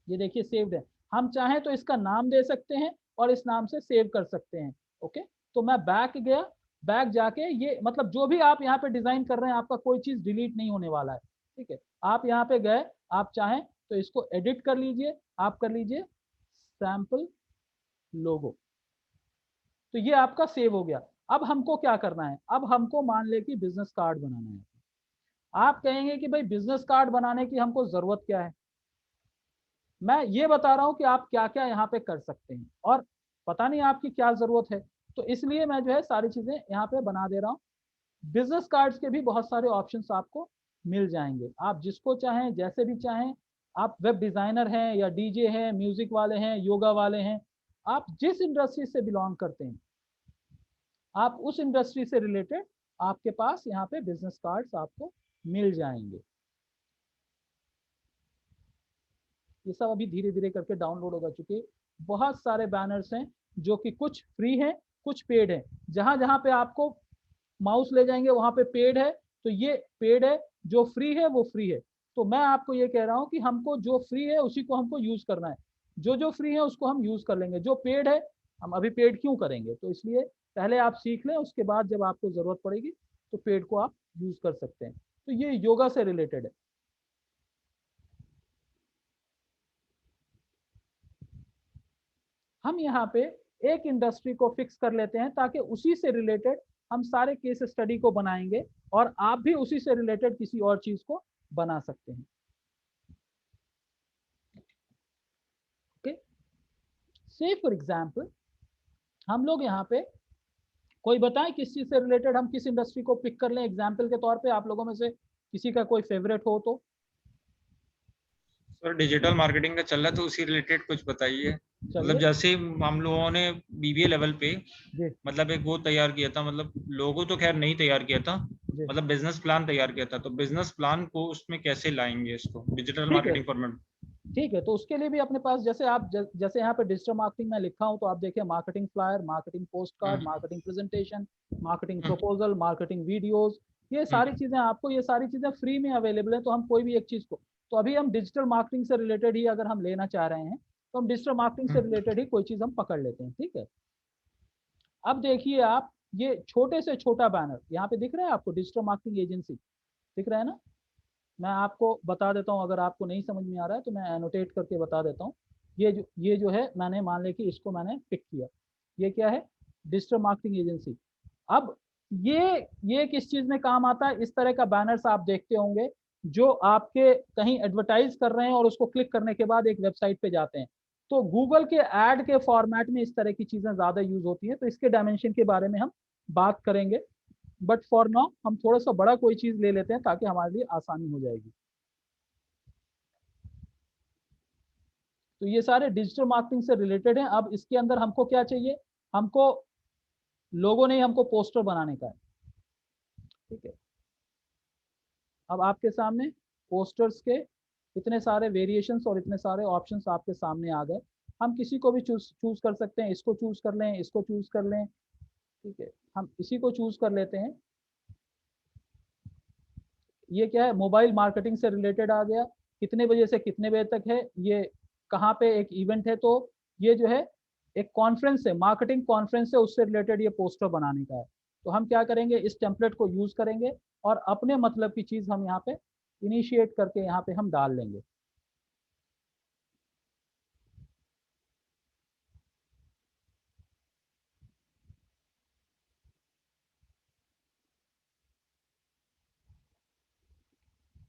S1: ये देखिए सेव्ड है। हम चाहें तो इसका नाम दे सकते हैं और इस नाम से सेव कर सकते हैं। ओके। तो मैं बैक गया, बैक जाके ये मतलब जो भी आप यहाँ पे डिजाइन कर रहे हैं आपका कोई चीज डिलीट नहीं होने वाला है। ठीक है। आप यहाँ पे गए, आप चाहें तो इसको एडिट कर लीजिए, आप कर लीजिए सैंपल लोगो, तो ये आपका सेव हो गया। अब हमको क्या करना है, अब हमको मान ले कि बिजनेस कार्ड बनाना है। आप कहेंगे कि भाई बिजनेस कार्ड बनाने की हमको जरूरत क्या है, मैं ये बता रहा हूं कि आप क्या क्या यहाँ पे कर सकते हैं और पता नहीं आपकी क्या जरूरत है। तो इसलिए मैं जो है सारी चीजें यहाँ पे बना दे रहा हूँ। बिजनेस कार्ड्स के भी बहुत सारे ऑप्शंस आपको मिल जाएंगे, आप जिसको चाहें जैसे भी चाहें। आप वेब डिजाइनर हैं या डीजे हैं, म्यूजिक वाले हैं, योगा वाले हैं, आप जिस इंडस्ट्री से बिलोंग करते हैं आप उस इंडस्ट्री से रिलेटेड आपके पास यहाँ पे बिजनेस कार्ड्स आपको मिल जाएंगे। ये सब अभी धीरे धीरे करके डाउनलोड होगा, चुके बहुत सारे बैनर्स हैं जो कि कुछ फ्री हैं कुछ पेड है। जहां जहां पे आपको माउस ले जाएंगे वहां पे पेड है, तो ये पेड है, जो फ्री है वो फ्री है। तो मैं आपको ये कह रहा हूं कि हमको जो फ्री है उसी को हमको यूज करना है, जो फ्री है उसको हम यूज कर लेंगे, जो पेड है हम अभी पेड क्यों करेंगे। तो इसलिए पहले आप सीख लें, उसके बाद जब आपको जरूरत पड़ेगी तो पेड को आप यूज कर सकते हैं। तो ये योगा से रिलेटेड है। हम यहाँ पे एक इंडस्ट्री को फिक्स कर लेते हैं ताकि उसी से रिलेटेड हम सारे केस स्टडी को बनाएंगे और आप भी उसी से रिलेटेड किसी और चीज को बना सकते हैं। ओके। से फॉर एग्जांपल हम लोग यहाँ पे कोई बताएं किस चीज से रिलेटेड हम किस इंडस्ट्री को पिक कर लें। एग्जांपल के तौर पे आप लोगों में से किसी का कोई फेवरेट हो तो
S2: सर डिजिटल मार्केटिंग का चल रहा है तो उसी रिलेटेड कुछ बताइए। मतलब
S1: चलिए
S2: जैसे हम लोगों ने बीबीए लेवल पे
S1: जी
S2: मतलब एक वो तैयार किया था, मतलब लोगो तो खैर नहीं तैयार किया था,
S1: जी
S2: मतलब बिजनेस प्लान तैयार किया था। तो बिजनेस प्लान को उसमें कैसे लाएंगे इसको डिजिटल
S1: ठीक है।
S2: Marketing format?
S1: ठीक है, तो उसके लिए भी अपने पास जैसे आप जैसे यहाँ पे डिजिटल मार्केटिंग में लिखा हूँ, तो आप देखिए marketing flyer, marketing postcard,
S2: hmm
S1: marketing presentation, marketing
S2: hmm
S1: proposal, marketing videos, ये सारी
S2: हम्म
S1: चीजें आपको, ये सारी चीजें फ्री में अवेलेबल है। तो हम कोई भी एक चीज को, तो अभी हम डिजिटल मार्केटिंग से रिलेटेड ही अगर हम लेना चाह रहे हैं, तो हम डिजिटल मार्केटिंग से
S2: हम्म
S1: रिलेटेड ही कोई चीज हम पकड़ लेते हैं। ठीक है, अब देखिए आप, ये छोटे से छोटा बैनर यहाँ पे दिख रहा है आपको, डिजिटल मार्केटिंग एजेंसी दिख रहा है ना। मैं आपको बता देता हूँ, अगर आपको नहीं समझ में आ रहा है तो मैं एनोटेट करके बता देता हूँ। ये जो है, मैंने मान लिया कि इसको मैंने पिक किया। ये क्या है? Digital marketing agency. अब ये किस चीज में काम आता है? इस तरह का बैनर्स आप देखते होंगे जो आपके कहीं एडवर्टाइज कर रहे हैं और उसको क्लिक करने के बाद एक वेबसाइट पे जाते हैं। तो गूगल के एड के फॉर्मेट में इस तरह की चीजें ज्यादा यूज होती हैं, तो इसके डायमेंशन के बारे में हम बात करेंगे। बट फॉर नाउ हम थोड़ा सा बड़ा कोई चीज ले लेते हैं ताकि हमारे लिए आसानी हो जाएगी। तो ये सारे डिजिटल मार्केटिंग से रिलेटेड हैं। अब इसके अंदर हमको क्या चाहिए? हमको लोगों ने हमको पोस्टर बनाने का है। ठीक है, अब आपके सामने पोस्टर्स के इतने सारे वेरिएशंस और इतने सारे ऑप्शंस आपके सामने आ गए। हम किसी को भी चूज चूज कर सकते हैं, इसको चूज कर लें, इसको चूज कर लें। ठीक है, हम इसी को चूज कर लेते हैं। ये क्या है? मोबाइल मार्केटिंग से रिलेटेड आ गया। कितने बजे से कितने बजे तक है ये? कहाँ पे एक इवेंट है? तो ये जो है एक कॉन्फ्रेंस है, मार्केटिंग कॉन्फ्रेंस है, उससे रिलेटेड ये पोस्टर बनाने का है। तो हम क्या करेंगे? इस टेम्पलेट को यूज करेंगे और अपने मतलब की चीज हम यहाँ पे इनिशिएट करके यहाँ पे हम डाल लेंगे।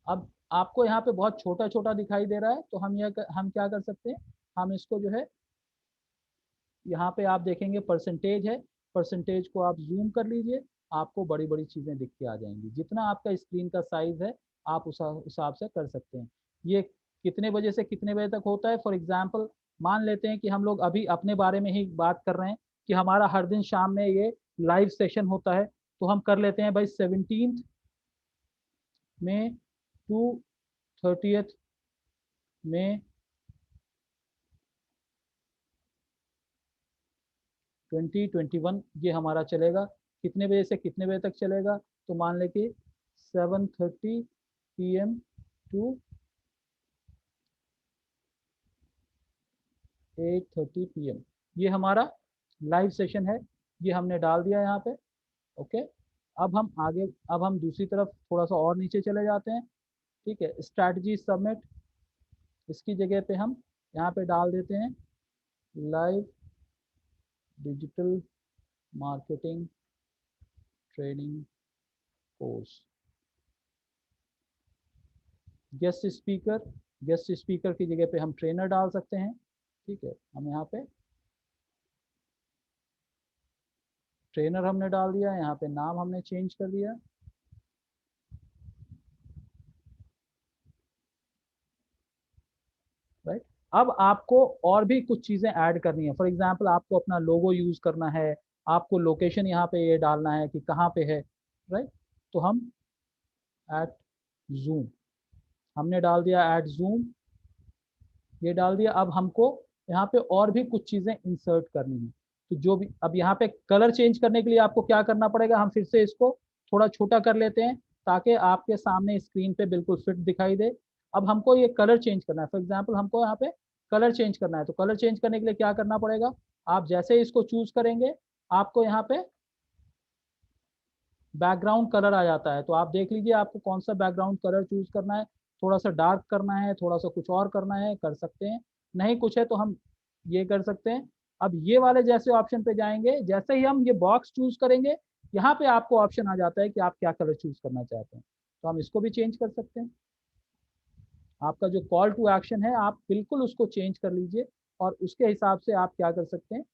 S1: अब आपको यहाँ पे बहुत छोटा छोटा दिखाई दे रहा है, तो हम क्या कर सकते हैं? हम इसको जो है, यहाँ पे आप देखेंगे परसेंटेज है, परसेंटेज को आप जूम कर लीजिए, आपको बड़ी बड़ी चीज़ें दिख के आ जाएंगी। जितना आपका स्क्रीन का साइज है आप उस हिसाब से कर सकते हैं। ये कितने बजे से कितने बजे तक होता है? फॉर एग्जाम्पल मान लेते हैं कि हम लोग अभी अपने बारे में ही बात कर रहे हैं कि हमारा हर दिन शाम में ये लाइव सेशन होता है। तो हम कर लेते हैं भाई 17 में टू 30 में 2021, ये हमारा चलेगा। कितने बजे से कितने बजे तक चलेगा? तो मान लें कि 7:30 PM टू 8:30 PM, ये हमारा लाइव सेशन है। ये हमने डाल दिया यहाँ पे। ओके, अब हम आगे, अब हम दूसरी तरफ थोड़ा सा और नीचे चले जाते हैं। ठीक है, स्ट्रैटेजी सबमिट, इसकी जगह पे हम यहाँ पे डाल देते हैं live digital marketing training course. Guest speaker, guest speaker की जगह पे हम ट्रेनर डाल सकते हैं। ठीक है, हम यहाँ पे ट्रेनर हमने डाल दिया, यहाँ पे नाम हमने चेंज कर दिया। राइट, अब आपको और भी कुछ चीज़ें ऐड करनी है। फॉर एग्जांपल आपको अपना लोगो यूज़ करना है, आपको लोकेशन यहाँ पे ये डालना है कि कहाँ पे है। राइट, तो हम एट जूम हमने डाल दिया, एट जूम ये डाल दिया। अब हमको यहाँ पे और भी कुछ चीज़ें इंसर्ट करनी है। तो जो भी, अब यहाँ पे कलर चेंज करने के लिए आपको क्या करना पड़ेगा? हम फिर से इसको थोड़ा छोटा कर लेते हैं ताकि आपके सामने स्क्रीन पे बिल्कुल फिट दिखाई दे। अब हमको ये कलर चेंज करना है। फॉर एग्जाम्पल हमको यहाँ पे कलर चेंज करना है, तो कलर चेंज करने के लिए क्या करना पड़ेगा? आप जैसे ही इसको चूज करेंगे, आपको यहाँ पे बैकग्राउंड कलर आ जाता है। तो आप देख लीजिए आपको कौन सा बैकग्राउंड कलर चूज करना है। थोड़ा सा डार्क करना है, थोड़ा सा कुछ और करना है, कर सकते हैं। नहीं कुछ है तो हम ये कर सकते हैं। अब ये वाले जैसे ऑप्शन पे जाएंगे, जैसे ही हम ये बॉक्स चूज करेंगे, यहाँ पे आपको ऑप्शन आ जाता है कि आप क्या कलर चूज करना चाहते हैं। तो हम इसको भी चेंज कर सकते हैं। आपका जो कॉल टू एक्शन है आप बिल्कुल उसको चेंज कर लीजिए और उसके हिसाब से आप क्या कर सकते हैं।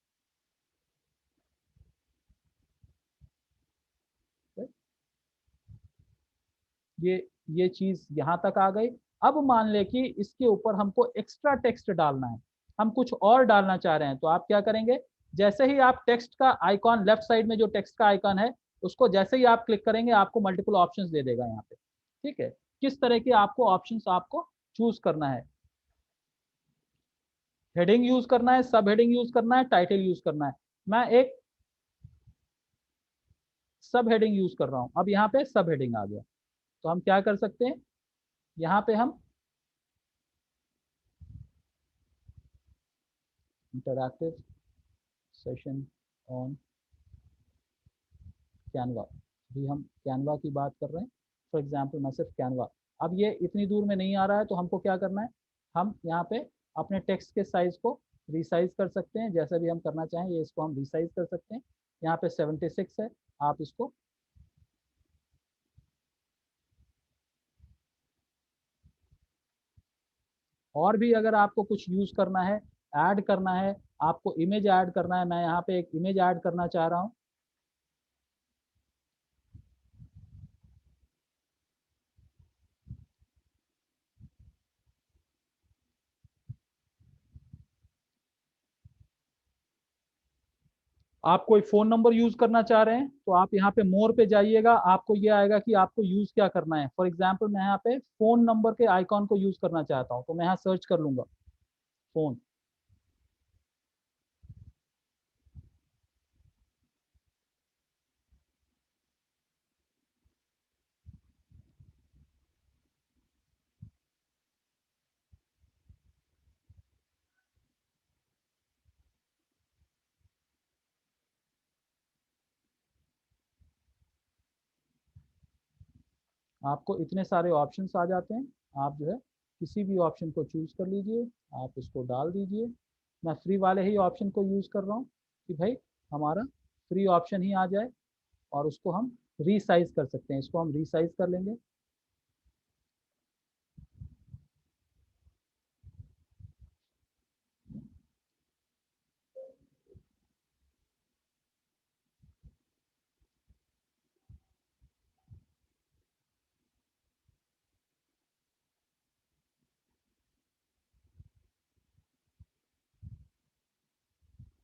S1: ये ये चीज यहाँ तक आ गई। अब मान ले कि इसके ऊपर हमको एक्स्ट्रा टेक्स्ट डालना है, हम कुछ और डालना चाह रहे हैं, तो आप क्या करेंगे, जैसे ही आप टेक्स्ट का आइकॉन, लेफ्ट साइड में जो टेक्स्ट का आइकॉन है उसको जैसे ही आप क्लिक करेंगे आपको मल्टीपल ऑप्शंस दे देगा यहाँ पे। ठीक है, किस तरह के आपको ऑप्शंस आपको चूज करना है, हेडिंग यूज करना है, सब हेडिंग यूज करना है, टाइटल यूज करना है। मैं एक सब हेडिंग यूज कर रहा हूं। अब यहाँ पे सब हेडिंग आ गया, तो हम क्या कर सकते हैं, यहाँ पे हम इंटरैक्टिव सेशन ऑन कैनवा, भी हम कैनवा की बात कर रहे हैं। फॉर एग्जांपल मैं सिर्फ कैनवा, अब ये इतनी दूर में नहीं आ रहा है तो हमको क्या करना है, हम यहाँ पे अपने टेक्स्ट के साइज को रिसाइज कर सकते हैं, जैसा भी हम करना चाहें ये इसको हम रिसाइज कर सकते हैं। यहाँ पे 76 है, आप इसको और भी अगर आपको कुछ यूज करना है, ऐड करना है, आपको इमेज ऐड करना है, मैं यहाँ पे एक इमेज ऐड करना चाह रहा हूँ। आप कोई फोन नंबर यूज करना चाह रहे हैं तो आप यहाँ पे मोर पे जाइएगा, आपको ये आएगा कि आपको यूज क्या करना है। फॉर एग्जांपल मैं यहाँ पे फोन नंबर के आइकॉन को यूज करना चाहता हूँ, तो मैं यहाँ सर्च कर लूंगा फोन। आपको इतने सारे ऑप्शंस आ जाते हैं, आप जो है किसी भी ऑप्शन को चूज कर लीजिए, आप इसको डाल दीजिए। मैं फ्री वाले ही ऑप्शन को यूज कर रहा हूँ कि भाई हमारा फ्री ऑप्शन ही आ जाए, और उसको हम रीसाइज कर सकते हैं, इसको हम रीसाइज कर लेंगे।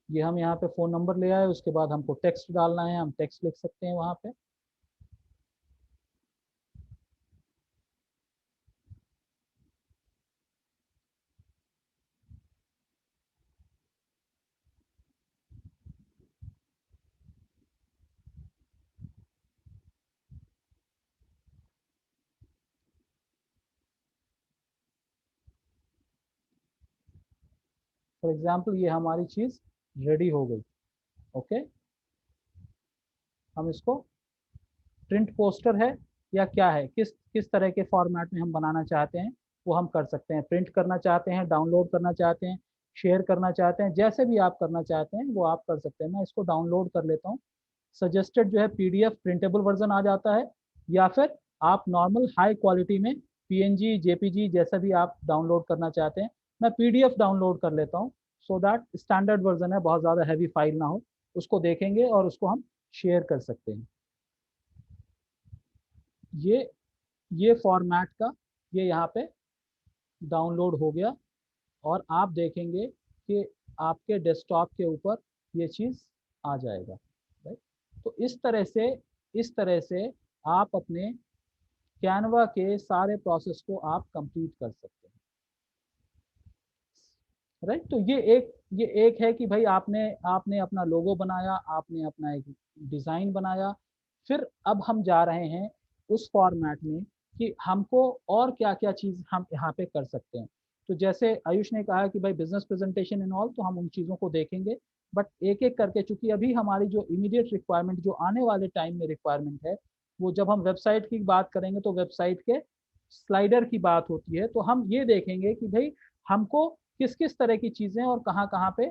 S1: ये हम यहाँ पे फोन नंबर ले आए, उसके बाद हमको टेक्स्ट डालना है, हम टेक्स्ट लिख सकते हैं वहाँ पे। फॉर एग्जाम्पल ये हमारी चीज रेडी हो गई। ओके, हम इसको प्रिंट पोस्टर है या क्या है, किस किस तरह के फॉर्मेट में हम बनाना चाहते हैं वो हम कर सकते हैं। प्रिंट करना चाहते हैं, डाउनलोड करना चाहते हैं, शेयर करना चाहते हैं, जैसे भी आप करना चाहते हैं वो आप कर सकते हैं। मैं इसको डाउनलोड कर लेता हूँ। सजेस्टेड जो है पीडीएफ प्रिंटेबल वर्जन आ जाता है, या फिर आप नॉर्मल हाई क्वालिटी में पीएनजी जेपीजी जैसा भी आप डाउनलोड करना चाहते हैं। मैं पीडीएफ डाउनलोड कर लेता हूँ, सो दैट स्टैंडर्ड वर्जन है, बहुत ज़्यादा हैवी फाइल ना हो, उसको देखेंगे और उसको हम शेयर कर सकते हैं। ये ये फॉर्मेट का ये यहाँ पे डाउनलोड हो गया, और आप देखेंगे कि आपके डेस्कटॉप के ऊपर ये चीज़ आ जाएगा। राइट, तो इस तरह से आप अपने कैनवा के सारे प्रोसेस को आप कंप्लीट कर सकते हैं। राइट, तो ये एक है कि भाई आपने आपने अपना लोगो बनाया, आपने अपना एक डिज़ाइन बनाया। फिर अब हम जा रहे हैं उस फॉर्मेट में कि हमको और क्या क्या चीज़ हम यहाँ पे कर सकते हैं। तो जैसे आयुष ने कहा कि भाई बिजनेस प्रेजेंटेशन एंड ऑल, तो हम उन चीज़ों को देखेंगे, बट एक एक करके, चूंकि अभी हमारी जो इमीडिएट रिक्वायरमेंट, जो आने वाले टाइम में रिक्वायरमेंट है, वो जब हम वेबसाइट की बात करेंगे तो वेबसाइट के स्लाइडर की बात होती है। तो हम ये देखेंगे कि भाई हमको किस किस तरह की चीज़ें और कहाँ कहाँ पे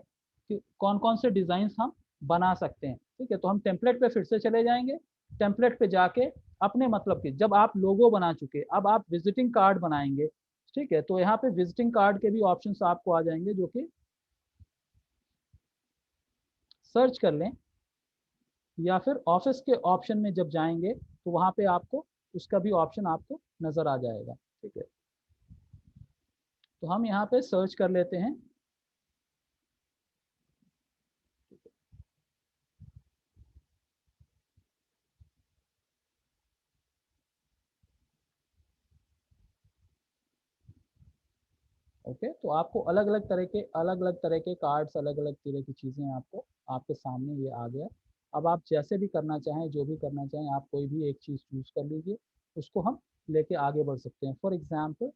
S1: कौन कौन से डिज़ाइन हम बना सकते हैं। ठीक है, तो हम टेम्पलेट पे फिर से चले जाएंगे। टेम्पलेट पे जाके अपने मतलब के, जब आप लोगो बना चुके, अब आप विजिटिंग कार्ड बनाएंगे। ठीक है, तो यहाँ पे विजिटिंग कार्ड के भी ऑप्शंस आपको आ जाएंगे, जो कि सर्च कर लें, या फिर ऑफिस के ऑप्शन में जब जाएंगे तो वहाँ पे आपको उसका भी ऑप्शन आपको नज़र आ जाएगा। ठीक है, तो हम यहाँ पे सर्च कर लेते हैं। ओके, तो आपको अलग अलग तरह के कार्ड्स, अलग अलग तरह की चीज़ें आपको आपके सामने ये आ गया। अब आप जैसे भी करना चाहें, जो भी करना चाहें, आप कोई भी एक चीज़ चूज कर लीजिए, उसको हम लेके आगे बढ़ सकते हैं। फॉर एग्जाम्पल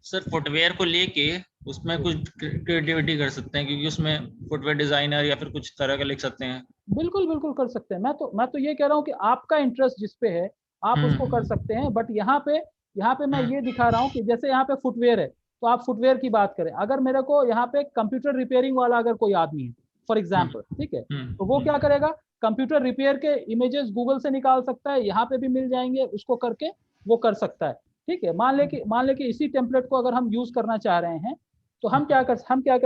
S2: सर फुटवेयर को लेके उसमें कुछ क्रिएटिविटी कर सकते हैं, क्योंकि उसमें फुटवेयर डिजाइनर या फिर कुछ तरह का लिख सकते हैं।
S1: बिल्कुल बिल्कुल कर सकते हैं। मैं तो ये कह रहा हूँ कि आपका इंटरेस्ट जिस पे है आप उसको कर सकते हैं। बट यहाँ पे मैं ये दिखा रहा हूँ कि जैसे यहाँ पे फुटवेयर है, तो आप फुटवेयर की बात करें, अगर मेरे को यहाँ पे कंप्यूटर रिपेयरिंग वाला अगर कोई आदमी है फॉर एग्जाम्पल, ठीक है, तो वो क्या करेगा, कंप्यूटर रिपेयर के इमेजेस गूगल से निकाल सकता है, यहाँ पे भी मिल जाएंगे, उसको करके वो कर सकता है। ठीक है, मान ले कि इसी टेम्पलेट को अगर हम यूज करना चाह रहे हैं, तो हम क्या कर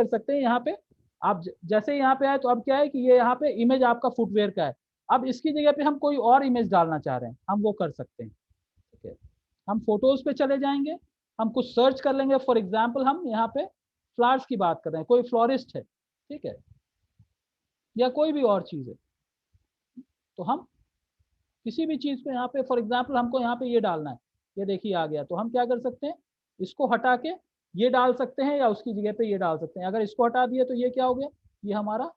S1: सकते हैं, यहाँ पे आप जैसे यहाँ पे आए, तो अब क्या है कि ये यहाँ पे इमेज आपका फुटवेयर का है। अब इसकी जगह पे हम कोई और इमेज डालना चाह रहे हैं, हम वो कर सकते हैं। ठीक है, हम फोटोज पे चले जाएंगे, हम कुछ सर्च कर लेंगे। फॉर एग्जाम्पल हम यहाँ पे फ्लावर्स की बात कर रहे हैं, कोई फ्लोरिस्ट है, ठीक है, या कोई भी और चीज है, तो हम किसी भी चीज को यहाँ पे, फॉर एग्जाम्पल हमको यहाँ पे ये डालना है, ये देखिए आ गया, तो हम क्या कर सकते हैं, इसको हटा के ये डाल सकते हैं, या उसकी जगह पे ये डाल सकते हैं। अगर इसको हटा दिए तो ये क्या हो गया, ये हमारा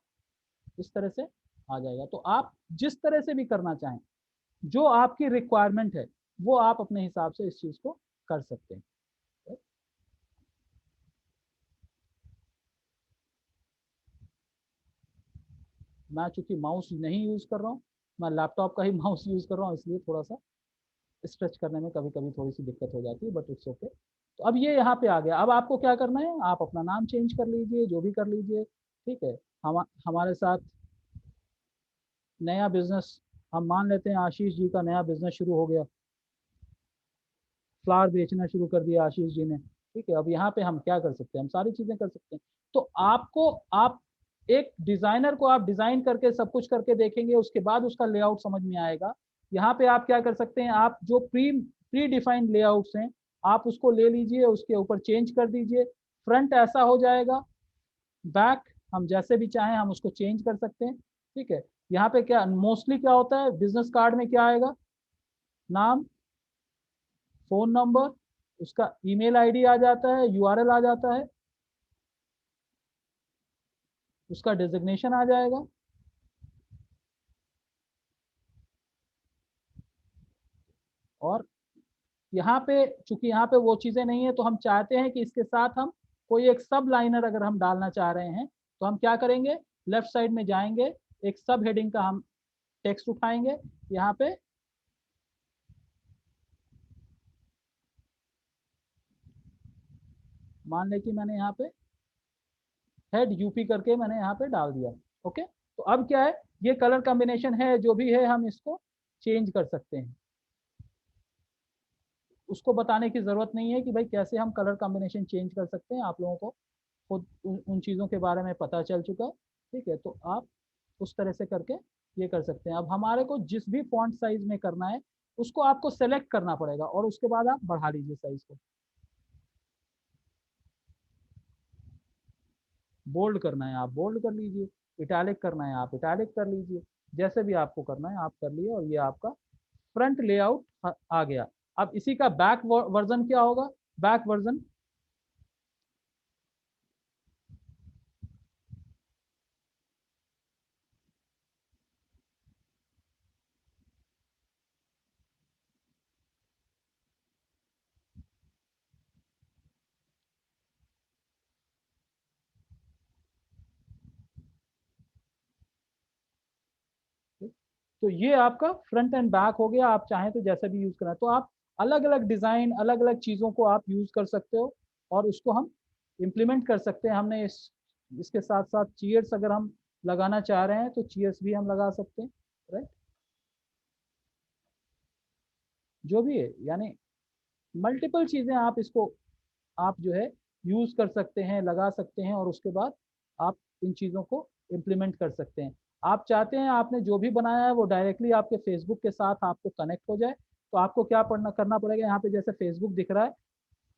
S1: इस तरह से आ जाएगा। तो आप जिस तरह से भी करना चाहें, जो आपकी रिक्वायरमेंट है, वो आप अपने हिसाब से इस चीज को कर सकते हैं। मैं चूंकि माउस नहीं यूज कर रहा हूँ, मैं लैपटॉप का ही माउस यूज कर रहा हूँ, इसलिए थोड़ा सा स्ट्रेच करने में कभी कभी थोड़ी सी दिक्कत हो जाती है, बट इट्स ओके। तो अब ये यहाँ पे आ गया। अब आपको क्या करना है, आप अपना नाम चेंज कर लीजिए, जो भी कर लीजिए। ठीक है, हमारे साथ नया बिजनेस, हम मान लेते हैं आशीष जी का नया बिजनेस शुरू हो गया, फ्लावर बेचना शुरू कर दिया आशीष जी ने। ठीक है, अब यहाँ पे हम क्या कर सकते हैं, हम सारी चीजें कर सकते हैं। तो आप एक डिजाइनर को आप डिजाइन करके सब कुछ करके देखेंगे, उसके बाद उसका लेआउट समझ में आएगा। यहाँ पे आप क्या कर सकते हैं, आप जो प्री डिफाइंड लेआउट्स हैं, आप उसको ले लीजिए, उसके ऊपर चेंज कर दीजिए, फ्रंट ऐसा हो जाएगा, बैक हम जैसे भी चाहें हम उसको चेंज कर सकते हैं। ठीक है, यहाँ पे क्या मोस्टली क्या होता है, बिजनेस कार्ड में क्या आएगा, नाम, फोन नंबर, उसका ईमेल आईडी आ जाता है, यूआरएल आ जाता है, उसका डेजिग्नेशन आ जाएगा। और यहाँ पे चूंकि यहाँ पे वो चीजें नहीं है, तो हम चाहते हैं कि इसके साथ हम कोई एक सब लाइनर अगर हम डालना चाह रहे हैं, तो हम क्या करेंगे, लेफ्ट साइड में जाएंगे, एक सब हेडिंग का हम टेक्स्ट उठाएंगे, यहाँ पे मान लें कि मैंने यहाँ पे हेड यूपी करके मैंने यहाँ पे डाल दिया। ओके, तो अब क्या है, ये कलर कॉम्बिनेशन है, जो भी है हम इसको चेंज कर सकते हैं। उसको बताने की जरूरत नहीं है कि भाई कैसे हम कलर कॉम्बिनेशन चेंज कर सकते हैं, आप लोगों को खुद उन चीज़ों के बारे में पता चल चुका है। ठीक है, तो आप उस तरह से करके ये कर सकते हैं। अब हमारे को जिस भी फॉन्ट साइज में करना है, उसको आपको सेलेक्ट करना पड़ेगा, और उसके बाद आप बढ़ा लीजिए साइज को। बोल्ड करना है आप बोल्ड कर लीजिए, इटैलिक करना है आप इटैलिक कर लीजिए, जैसे भी आपको करना है आप कर लिए। और ये आपका फ्रंट लेआउट आ गया। अब इसी का बैक वर्जन क्या होगा, बैक वर्जन तो ये आपका फ्रंट एंड बैक हो गया। आप चाहें तो जैसे भी यूज करना, तो आप अलग अलग डिजाइन, अलग अलग चीजों को आप यूज कर सकते हो, और उसको हम इम्प्लीमेंट कर सकते हैं। हमने इसके साथ साथ चीयर्स अगर हम लगाना चाह रहे हैं, तो चीयर्स भी हम लगा सकते हैं, राइट, जो भी है, यानी मल्टीपल चीजें आप इसको आप जो है यूज कर सकते हैं, लगा सकते हैं, और उसके बाद आप इन चीजों को इम्प्लीमेंट कर सकते हैं। आप चाहते हैं आपने जो भी बनाया है वो डायरेक्टली आपके फेसबुक के साथ आपको कनेक्ट हो जाए, तो आपको क्या करना पड़ेगा, यहाँ पे जैसे फेसबुक दिख रहा है,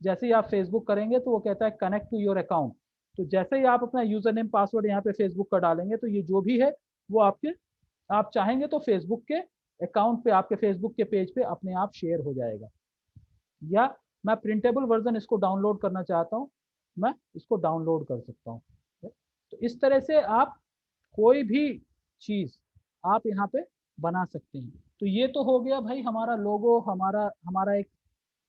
S1: जैसे ही आप फेसबुक करेंगे तो वो कहता है कनेक्ट टू योर अकाउंट। तो जैसे ही आप अपना यूजर नेम पासवर्ड यहाँ पे फेसबुक का डालेंगे तो ये जो भी है वो आपके, आप चाहेंगे तो फेसबुक के अकाउंट पे, आपके फेसबुक के पेज पे अपने आप शेयर हो जाएगा। या मैं प्रिंटेबल वर्जन इसको डाउनलोड करना चाहता हूँ, मैं इसको डाउनलोड कर सकता हूँ। तो इस तरह से आप कोई भी चीज आप यहाँ पे बना सकते हैं। तो ये तो हो गया भाई हमारा लोगो, हमारा हमारा एक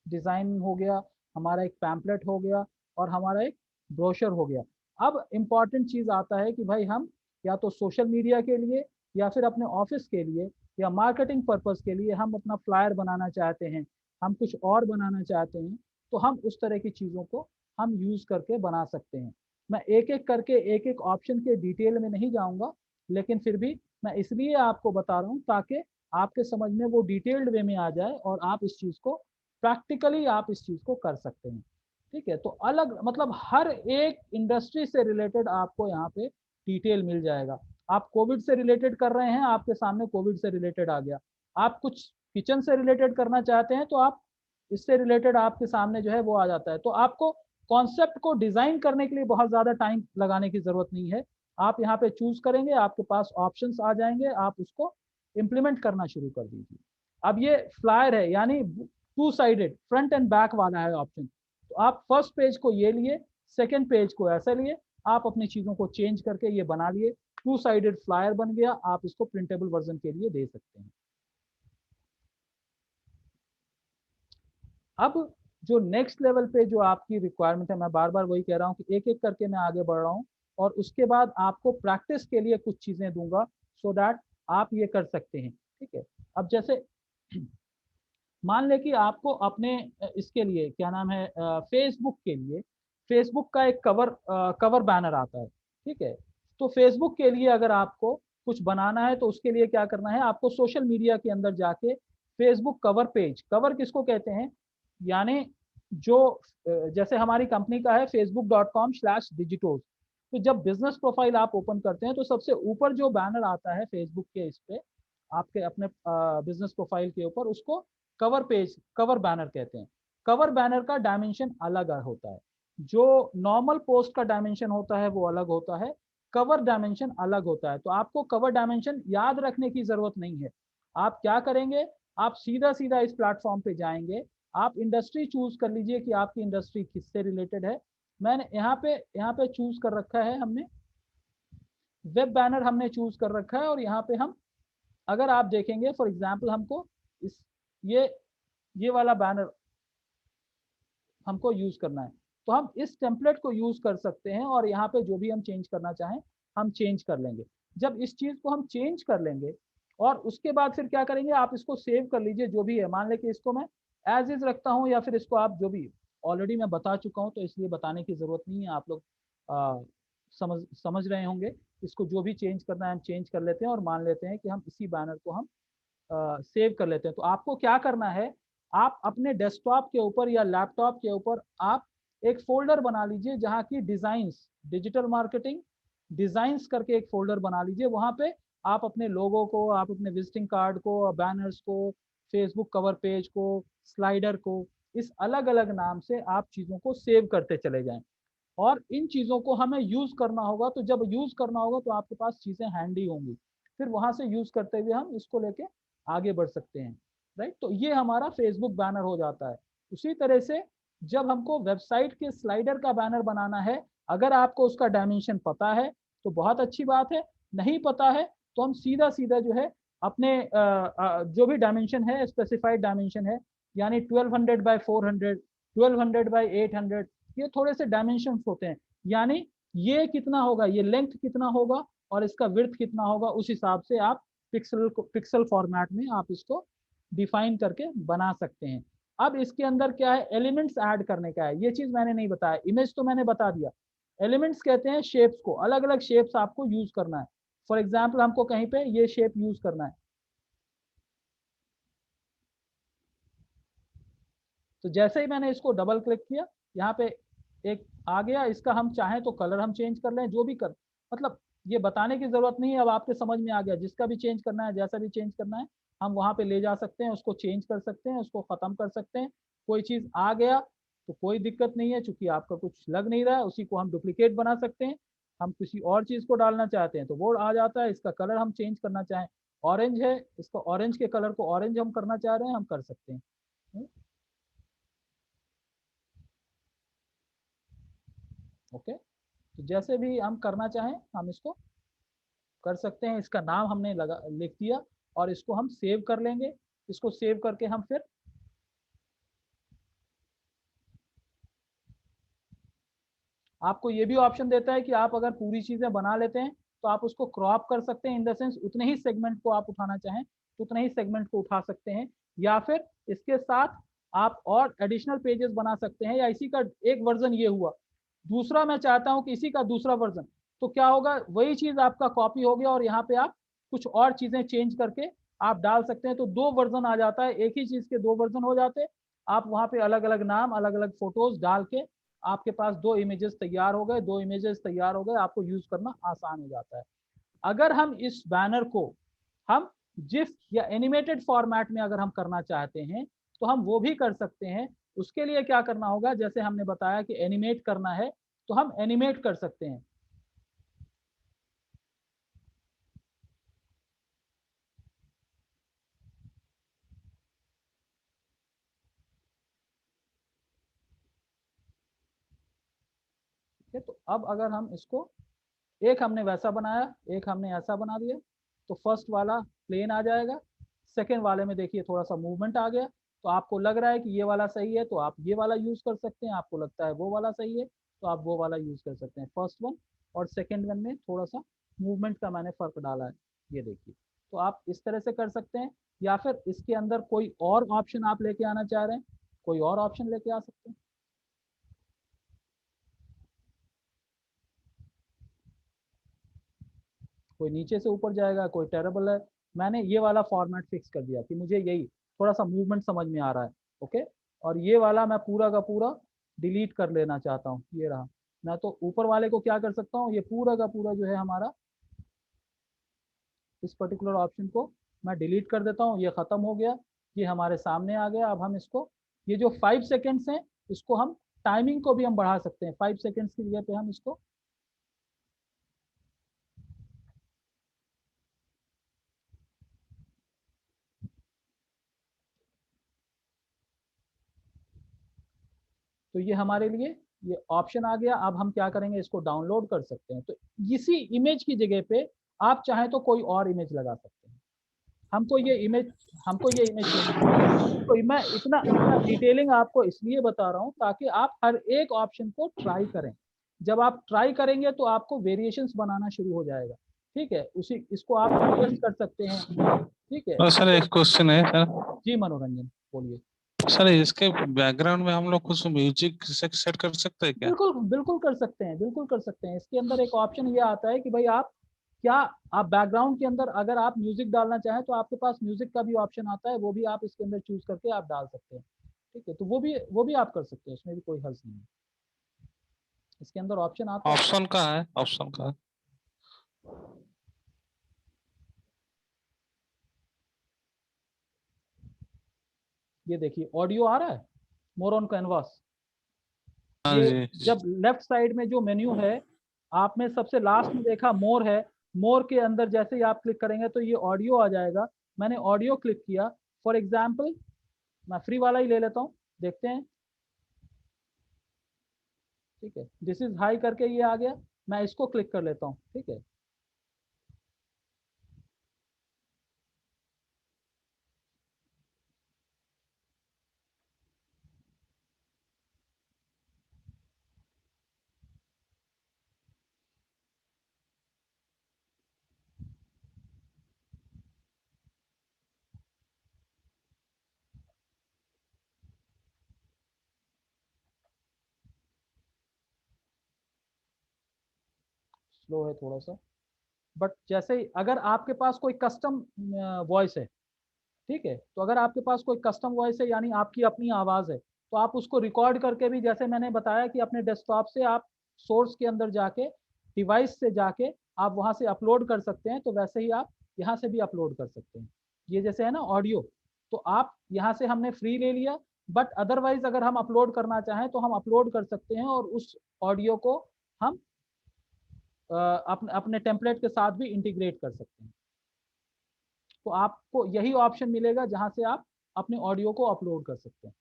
S1: डिजाइन हो गया, हमारा एक पैम्पलेट हो गया, और हमारा एक ब्रोशर हो गया। अब इम्पॉर्टेंट चीज आता है कि भाई हम या तो सोशल मीडिया के लिए या फिर अपने ऑफिस के लिए या मार्केटिंग पर्पस के लिए हम अपना फ्लायर बनाना चाहते हैं, हम कुछ और बनाना चाहते हैं, तो हम उस तरह की चीजों को हम यूज करके बना सकते हैं। मैं एक एक करके एक एक ऑप्शन के डिटेल में नहीं जाऊंगा, लेकिन फिर भी मैं इसलिए आपको बता रहा हूँ ताकि आपके समझ में वो डिटेल्ड वे में आ जाए और आप इस चीज को प्रैक्टिकली आप इस चीज को कर सकते हैं। ठीक है, तो अलग मतलब हर एक इंडस्ट्री से रिलेटेड आपको यहाँ पे डिटेल मिल जाएगा। आप कोविड से रिलेटेड कर रहे हैं, आपके सामने कोविड से रिलेटेड आ गया। आप कुछ किचन से रिलेटेड करना चाहते हैं तो आप इससे रिलेटेड आपके सामने जो है वो आ जाता है। तो आपको कॉन्सेप्ट को डिजाइन करने के लिए बहुत ज्यादा टाइम लगाने की जरूरत नहीं है। आप यहाँ पे चूज करेंगे, आपके पास ऑप्शंस आ जाएंगे, आप उसको इम्प्लीमेंट करना शुरू कर दीजिए। अब ये फ्लायर है, यानी two sided front end back वाला है ऑप्शन। तो आप फर्स्ट पेज को ये लिए, सेकेंड पेज को ऐसे लिए, आप अपनी चीजों को चेंज करके ये बना लिए, टू साइडेड फ्लायर बन गया। आप इसको प्रिंटेबल वर्जन के लिए दे सकते हैं। अब जो नेक्स्ट लेवल पे जो आपकी रिक्वायरमेंट है, मैं बार बार वही कह रहा हूँ कि एक एक करके मैं आगे बढ़ रहा हूँ, और उसके बाद आपको प्रैक्टिस के लिए कुछ चीजें दूंगा सो दैट आप ये कर सकते हैं। ठीक है, अब जैसे मान ले कि आपको अपने इसके लिए क्या नाम है, फेसबुक के लिए फेसबुक का एक कवर बैनर आता है। ठीक है, तो फेसबुक के लिए अगर आपको कुछ बनाना है तो उसके लिए क्या करना है, आपको सोशल मीडिया के अंदर जाके फेसबुक कवर पेज, कवर किसको कहते हैं, यानी जो जैसे हमारी कंपनी का है facebook.com/digitos। तो जब बिजनेस प्रोफाइल आप ओपन करते हैं तो सबसे ऊपर जो बैनर आता है फेसबुक के इस पे आपके अपने बिजनेस प्रोफाइल के ऊपर, उसको कवर पेज, कवर बैनर कहते हैं। कवर बैनर का डायमेंशन अलग होता है, जो नॉर्मल पोस्ट का डायमेंशन होता है वो अलग होता है, कवर डायमेंशन अलग होता है। तो आपको कवर डायमेंशन याद रखने की जरूरत नहीं है। आप क्या करेंगे, आप सीधा सीधा इस प्लेटफॉर्म पे जाएंगे, आप इंडस्ट्री चूज कर लीजिए कि आपकी इंडस्ट्री किससे रिलेटेड है। मैंने यहाँ पे चूज कर रखा है, हमने वेब बैनर हमने चूज कर रखा है, और यहाँ पे हम अगर आप देखेंगे फॉर एग्जाम्पल हमको इस ये ये वाला बैनर हमको यूज करना है, तो हम इस टेम्पलेट को यूज कर सकते हैं, और यहाँ पे जो भी हम चेंज करना चाहें हम चेंज कर लेंगे। जब इस चीज को हम चेंज कर लेंगे और उसके बाद फिर क्या करेंगे, आप इसको सेव कर लीजिए जो भी है। मान ले कि इसको मैं एज इज रखता हूँ, या फिर इसको आप जो भी, ऑलरेडी मैं बता चुका हूँ तो इसलिए बताने की जरूरत नहीं है, आप लोग समझ रहे होंगे। इसको जो भी चेंज करना है हम चेंज कर लेते हैं, और मान लेते हैं कि हम इसी बैनर को हम सेव कर लेते हैं। तो आपको क्या करना है, आप अपने डेस्कटॉप के ऊपर या लैपटॉप के ऊपर आप एक फोल्डर बना लीजिए जहाँ की डिजाइन्स, डिजिटल मार्केटिंग डिजाइन्स करके एक फोल्डर बना लीजिए। वहाँ पे आप अपने लोगो को, आप अपने विजिटिंग कार्ड को, बैनर्स को, फेसबुक कवर पेज को, स्लाइडर को, इस अलग अलग नाम से आप चीज़ों को सेव करते चले जाएं। और इन चीज़ों को हमें यूज़ करना होगा, तो जब यूज़ करना होगा तो आपके पास चीज़ें हैंडी होंगी, फिर वहाँ से यूज़ करते हुए हम इसको लेके आगे बढ़ सकते हैं। राइट, तो ये हमारा फेसबुक बैनर हो जाता है। उसी तरह से जब हमको वेबसाइट के स्लाइडर का बैनर बनाना है, अगर आपको उसका डायमेंशन पता है तो बहुत अच्छी बात है, नहीं पता है तो हम सीधा सीधा जो है अपने जो भी डायमेंशन है, स्पेसिफाइड डायमेंशन है, यानी 1200 बाय 400, 1200 बाय 800, ये थोड़े से डायमेंशन होते हैं। यानी ये कितना होगा, ये लेंथ कितना होगा और इसका विड्थ कितना होगा, उस हिसाब से आप पिक्सल फॉर्मेट में आप इसको डिफाइन करके बना सकते हैं। अब इसके अंदर क्या है, एलिमेंट्स ऐड करने का है, ये चीज मैंने नहीं बताया। इमेज तो मैंने बता दिया, एलिमेंट्स कहते हैं शेप्स को, अलग अलग शेप्स आपको यूज करना है। फॉर एग्जाम्पल हमको कहीं पे ये शेप यूज करना है, तो जैसे ही मैंने इसको डबल क्लिक किया, यहाँ पे एक आ गया। इसका हम चाहें तो कलर हम चेंज कर लें, जो भी कर, मतलब ये बताने की जरूरत नहीं है, अब आपके समझ में आ गया। जिसका भी चेंज करना है, जैसा भी चेंज करना है, हम वहां पे ले जा सकते हैं, उसको चेंज कर सकते हैं, उसको खत्म कर सकते हैं। कोई चीज आ गया तो कोई दिक्कत नहीं है, चूंकि आपका कुछ लग नहीं रहा है, उसी को हम डुप्लीकेट बना सकते हैं। हम किसी और चीज को डालना चाहते हैं तो वो आ जाता है। इसका कलर हम चेंज करना चाहें, ऑरेंज है, इसको ऑरेंज के कलर को ऑरेंज हम करना चाह रहे हैं, हम कर सकते हैं। ओके, तो जैसे भी हम करना चाहें हम इसको कर सकते हैं। इसका नाम हमने लगा लिख दिया और इसको हम सेव कर लेंगे। इसको सेव करके हम फिर आपको ये भी ऑप्शन देता है कि आप अगर पूरी चीजें बना लेते हैं तो आप उसको क्रॉप कर सकते हैं, इन द सेंस उतने ही सेगमेंट को आप उठाना चाहें तो उतने ही सेगमेंट को उठा सकते हैं, या फिर इसके साथ आप और एडिशनल पेजेस बना सकते हैं। या इसी का एक वर्जन ये हुआ, दूसरा मैं चाहता हूं कि इसी का दूसरा वर्जन, तो क्या होगा, वही चीज आपका कॉपी हो गया और यहाँ पे आप कुछ और चीजें चेंज करके आप डाल सकते हैं। तो दो वर्जन आ जाता है, एक ही चीज के दो वर्जन हो जाते हैं। आप वहाँ पे अलग अलग नाम, अलग अलग फोटोज डाल के आपके पास दो इमेजेस तैयार हो गए, दो इमेजेस तैयार हो गए, आपको यूज करना आसान हो जाता है। अगर हम इस बैनर को हम जिफ या एनिमेटेड फॉर्मेट में अगर हम करना चाहते हैं तो हम वो भी कर सकते हैं। उसके लिए क्या करना होगा, जैसे हमने बताया कि एनिमेट करना है तो हम एनिमेट कर सकते हैं। ठीक है, तो अब अगर हम इसको, एक हमने वैसा बनाया, एक हमने ऐसा बना दिया, तो फर्स्ट वाला प्लेन आ जाएगा, सेकेंड वाले में देखिए थोड़ा सा मूवमेंट आ गया। तो आपको लग रहा है कि ये वाला सही है तो आप ये वाला यूज कर सकते हैं, आपको लगता है वो वाला सही है तो आप वो वाला यूज कर सकते हैं। फर्स्ट वन और सेकेंड वन में थोड़ा सा मूवमेंट का मैंने फर्क डाला है, ये देखिए। तो आप इस तरह से कर सकते हैं, या फिर इसके अंदर कोई और ऑप्शन आप लेके आना चाह रहे हैं, कोई और ऑप्शन लेके आ सकते हैं। कोई नीचे से ऊपर जाएगा, कोई टेरेबल है। मैंने ये वाला फॉर्मेट फिक्स कर दिया कि मुझे यही थोड़ा सा मूवमेंट समझ में आ रहा है। ओके, और ये वाला मैं पूरा का पूरा डिलीट कर लेना चाहता हूँ, ये रहा। मैं तो ऊपर वाले को क्या कर सकता हूँ, ये पूरा का पूरा जो है हमारा, इस पर्टिकुलर ऑप्शन को मैं डिलीट कर देता हूँ। ये खत्म हो गया, ये हमारे सामने आ गया। अब हम इसको, ये जो 5 सेकेंड्स हैं, इसको हम टाइमिंग को भी हम बढ़ा सकते हैं। 5 सेकेंड्स की जगह पे हम इसको, तो ये हमारे लिए ये ऑप्शन आ गया। अब हम क्या करेंगे, इसको डाउनलोड कर सकते हैं। तो इसी इमेज की जगह पे आप चाहें तो कोई और इमेज लगा सकते हैं। हमको ये इमेज हमको ये इमेज चाहिए। तो मैं इतना इतना डिटेलिंग आपको इसलिए बता रहा हूँ ताकि आप हर एक ऑप्शन को ट्राई करें। जब आप ट्राई करेंगे तो आपको वेरिएशंस बनाना शुरू हो जाएगा। ठीक है, उसी इसको आप एडजस्ट कर सकते हैं। ठीक है,
S3: और सर एक क्वेश्चन है सर।
S1: जी मनोरंजन बोलिए।
S3: सर इसके बैकग्राउंड में हम लोग कुछ म्यूजिक सेट कर सकते हैं क्या?
S1: बिल्कुल बिल्कुल कर सकते हैं, बिल्कुल कर सकते हैं। इसके अंदर एक ऑप्शन ये आता है कि भाई आप क्या, आप बैकग्राउंड के अंदर अगर आप म्यूजिक डालना चाहें तो आपके पास म्यूजिक का भी ऑप्शन आता है, वो भी आप इसके अंदर चूज करके आप डाल सकते हैं। ठीक है, तो वो भी आप कर सकते हैं, उसमें भी कोई हर्ज नहीं है। इसके अंदर ऑप्शन आता है।
S3: ऑप्शन कहाँ है, ऑप्शन कहाँ है?
S1: ये देखिए ऑडियो आ रहा है, मोर ऑन कैनवास।
S3: हाँ
S1: ये
S3: जी।
S1: जब लेफ्ट साइड में जो मेन्यू है, आपने सबसे लास्ट में देखा मोर है, मोर के अंदर जैसे ही आप क्लिक करेंगे तो ये ऑडियो आ जाएगा। मैंने ऑडियो क्लिक किया, फॉर एग्जाम्पल मैं फ्री वाला ही ले लेता हूँ, देखते हैं। ठीक है, दिस इज हाई करके ये आ गया, मैं इसको क्लिक कर लेता हूँ। ठीक है, स्लो है थोड़ा सा, बट जैसे ही अगर आपके पास कोई कस्टम वॉइस है, ठीक है, तो अगर आपके पास कोई कस्टम वॉइस है यानी आपकी अपनी आवाज़ है, तो आप उसको रिकॉर्ड करके भी, जैसे मैंने बताया कि अपने डेस्कटॉप से आप सोर्स के अंदर जाके, डिवाइस से जाके आप वहाँ से अपलोड कर सकते हैं, तो वैसे ही आप यहाँ से भी अपलोड कर सकते हैं। ये जैसे है ना ऑडियो, तो आप यहाँ से हमने फ्री ले लिया, बट अदरवाइज अगर हम अपलोड करना चाहें तो हम अपलोड कर सकते हैं और उस ऑडियो को हम अपने अपने टेम्पलेट के साथ भी इंटीग्रेट कर सकते हैं। तो आपको यही ऑप्शन मिलेगा जहां से आप अपने ऑडियो को अपलोड कर सकते हैं।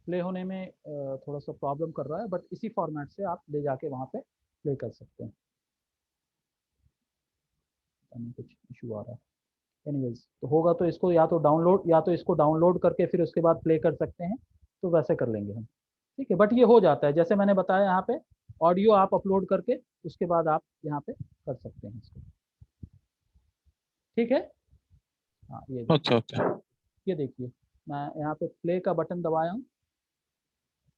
S1: प्ले होने में थोड़ा सा प्रॉब्लम कर रहा है, बट इसी फॉर्मेट से आप ले जाके वहाँ पे प्ले कर सकते हैं। कुछ इशू आ रहा है, एनीवेज तो होगा तो इसको या तो इसको डाउनलोड करके फिर उसके बाद प्ले कर सकते हैं, तो वैसे कर लेंगे हम, ठीक है। बट ये हो जाता है जैसे मैंने बताया, यहाँ पे ऑडियो आप अपलोड करके उसके बाद आप यहाँ पे कर सकते हैं इसको, ठीक है। हाँ
S3: ओके ओके।
S1: ये देखिए मैं यहाँ पे प्ले का बटन दबाया हूँ,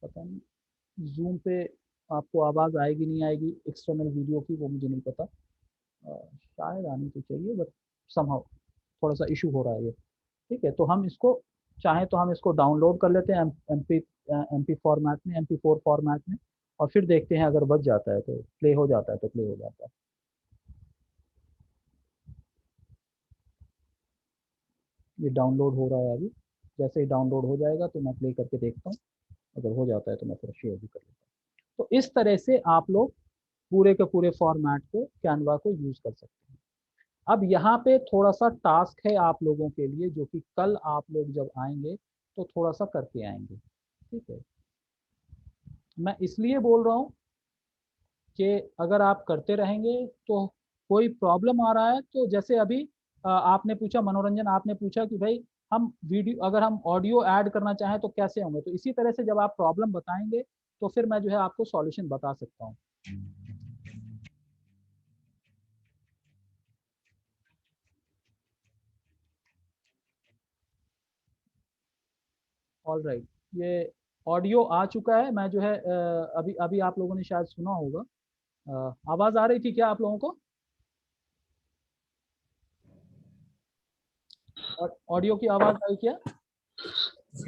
S1: पता नहीं जूम पे आपको आवाज़ आएगी नहीं आएगी एक्सटर्नल वीडियो की, वो मुझे नहीं पता, शायद आनी तो चाहिए, बट समहाउ थोड़ा सा इशू हो रहा है ये, ठीक है। तो हम इसको चाहें तो हम इसको डाउनलोड कर लेते हैं MP फॉर्मेट में, MP4 फॉर्मेट में, और फिर देखते हैं अगर बच जाता है तो प्ले हो जाता है, तो प्ले हो जाता है। ये डाउनलोड हो रहा है अभी, जैसे ही डाउनलोड हो जाएगा तो मैं प्ले करके देखता हूँ, अगर हो जाता है तो मैं फिर शेयर भी कर लेता हूँ। तो इस तरह से आप लोग पूरे के पूरे फॉर्मेट को, कैनवा को यूज कर सकते हैं। अब यहाँ पे थोड़ा सा टास्क है आप लोगों के लिए, जो कि कल आप लोग जब आएंगे तो थोड़ा सा करके आएंगे, ठीक है। मैं इसलिए बोल रहा हूँ कि अगर आप करते रहेंगे तो कोई प्रॉब्लम आ रहा है तो जैसे अभी आपने पूछा, मनोरंजन आपने पूछा कि भाई हम वीडियो, अगर हम ऑडियो ऐड करना चाहें तो कैसे होंगे, तो इसी तरह से जब आप प्रॉब्लम बताएंगे तो फिर मैं जो है आपको सॉल्यूशन बता सकता हूँ। ऑल राइट, ये ऑडियो आ चुका है, मैं जो है अभी अभी आप लोगों ने शायद सुना होगा, आवाज़ आ रही थी क्या आप लोगों को? और ऑडियो की आवाज़ आई क्या?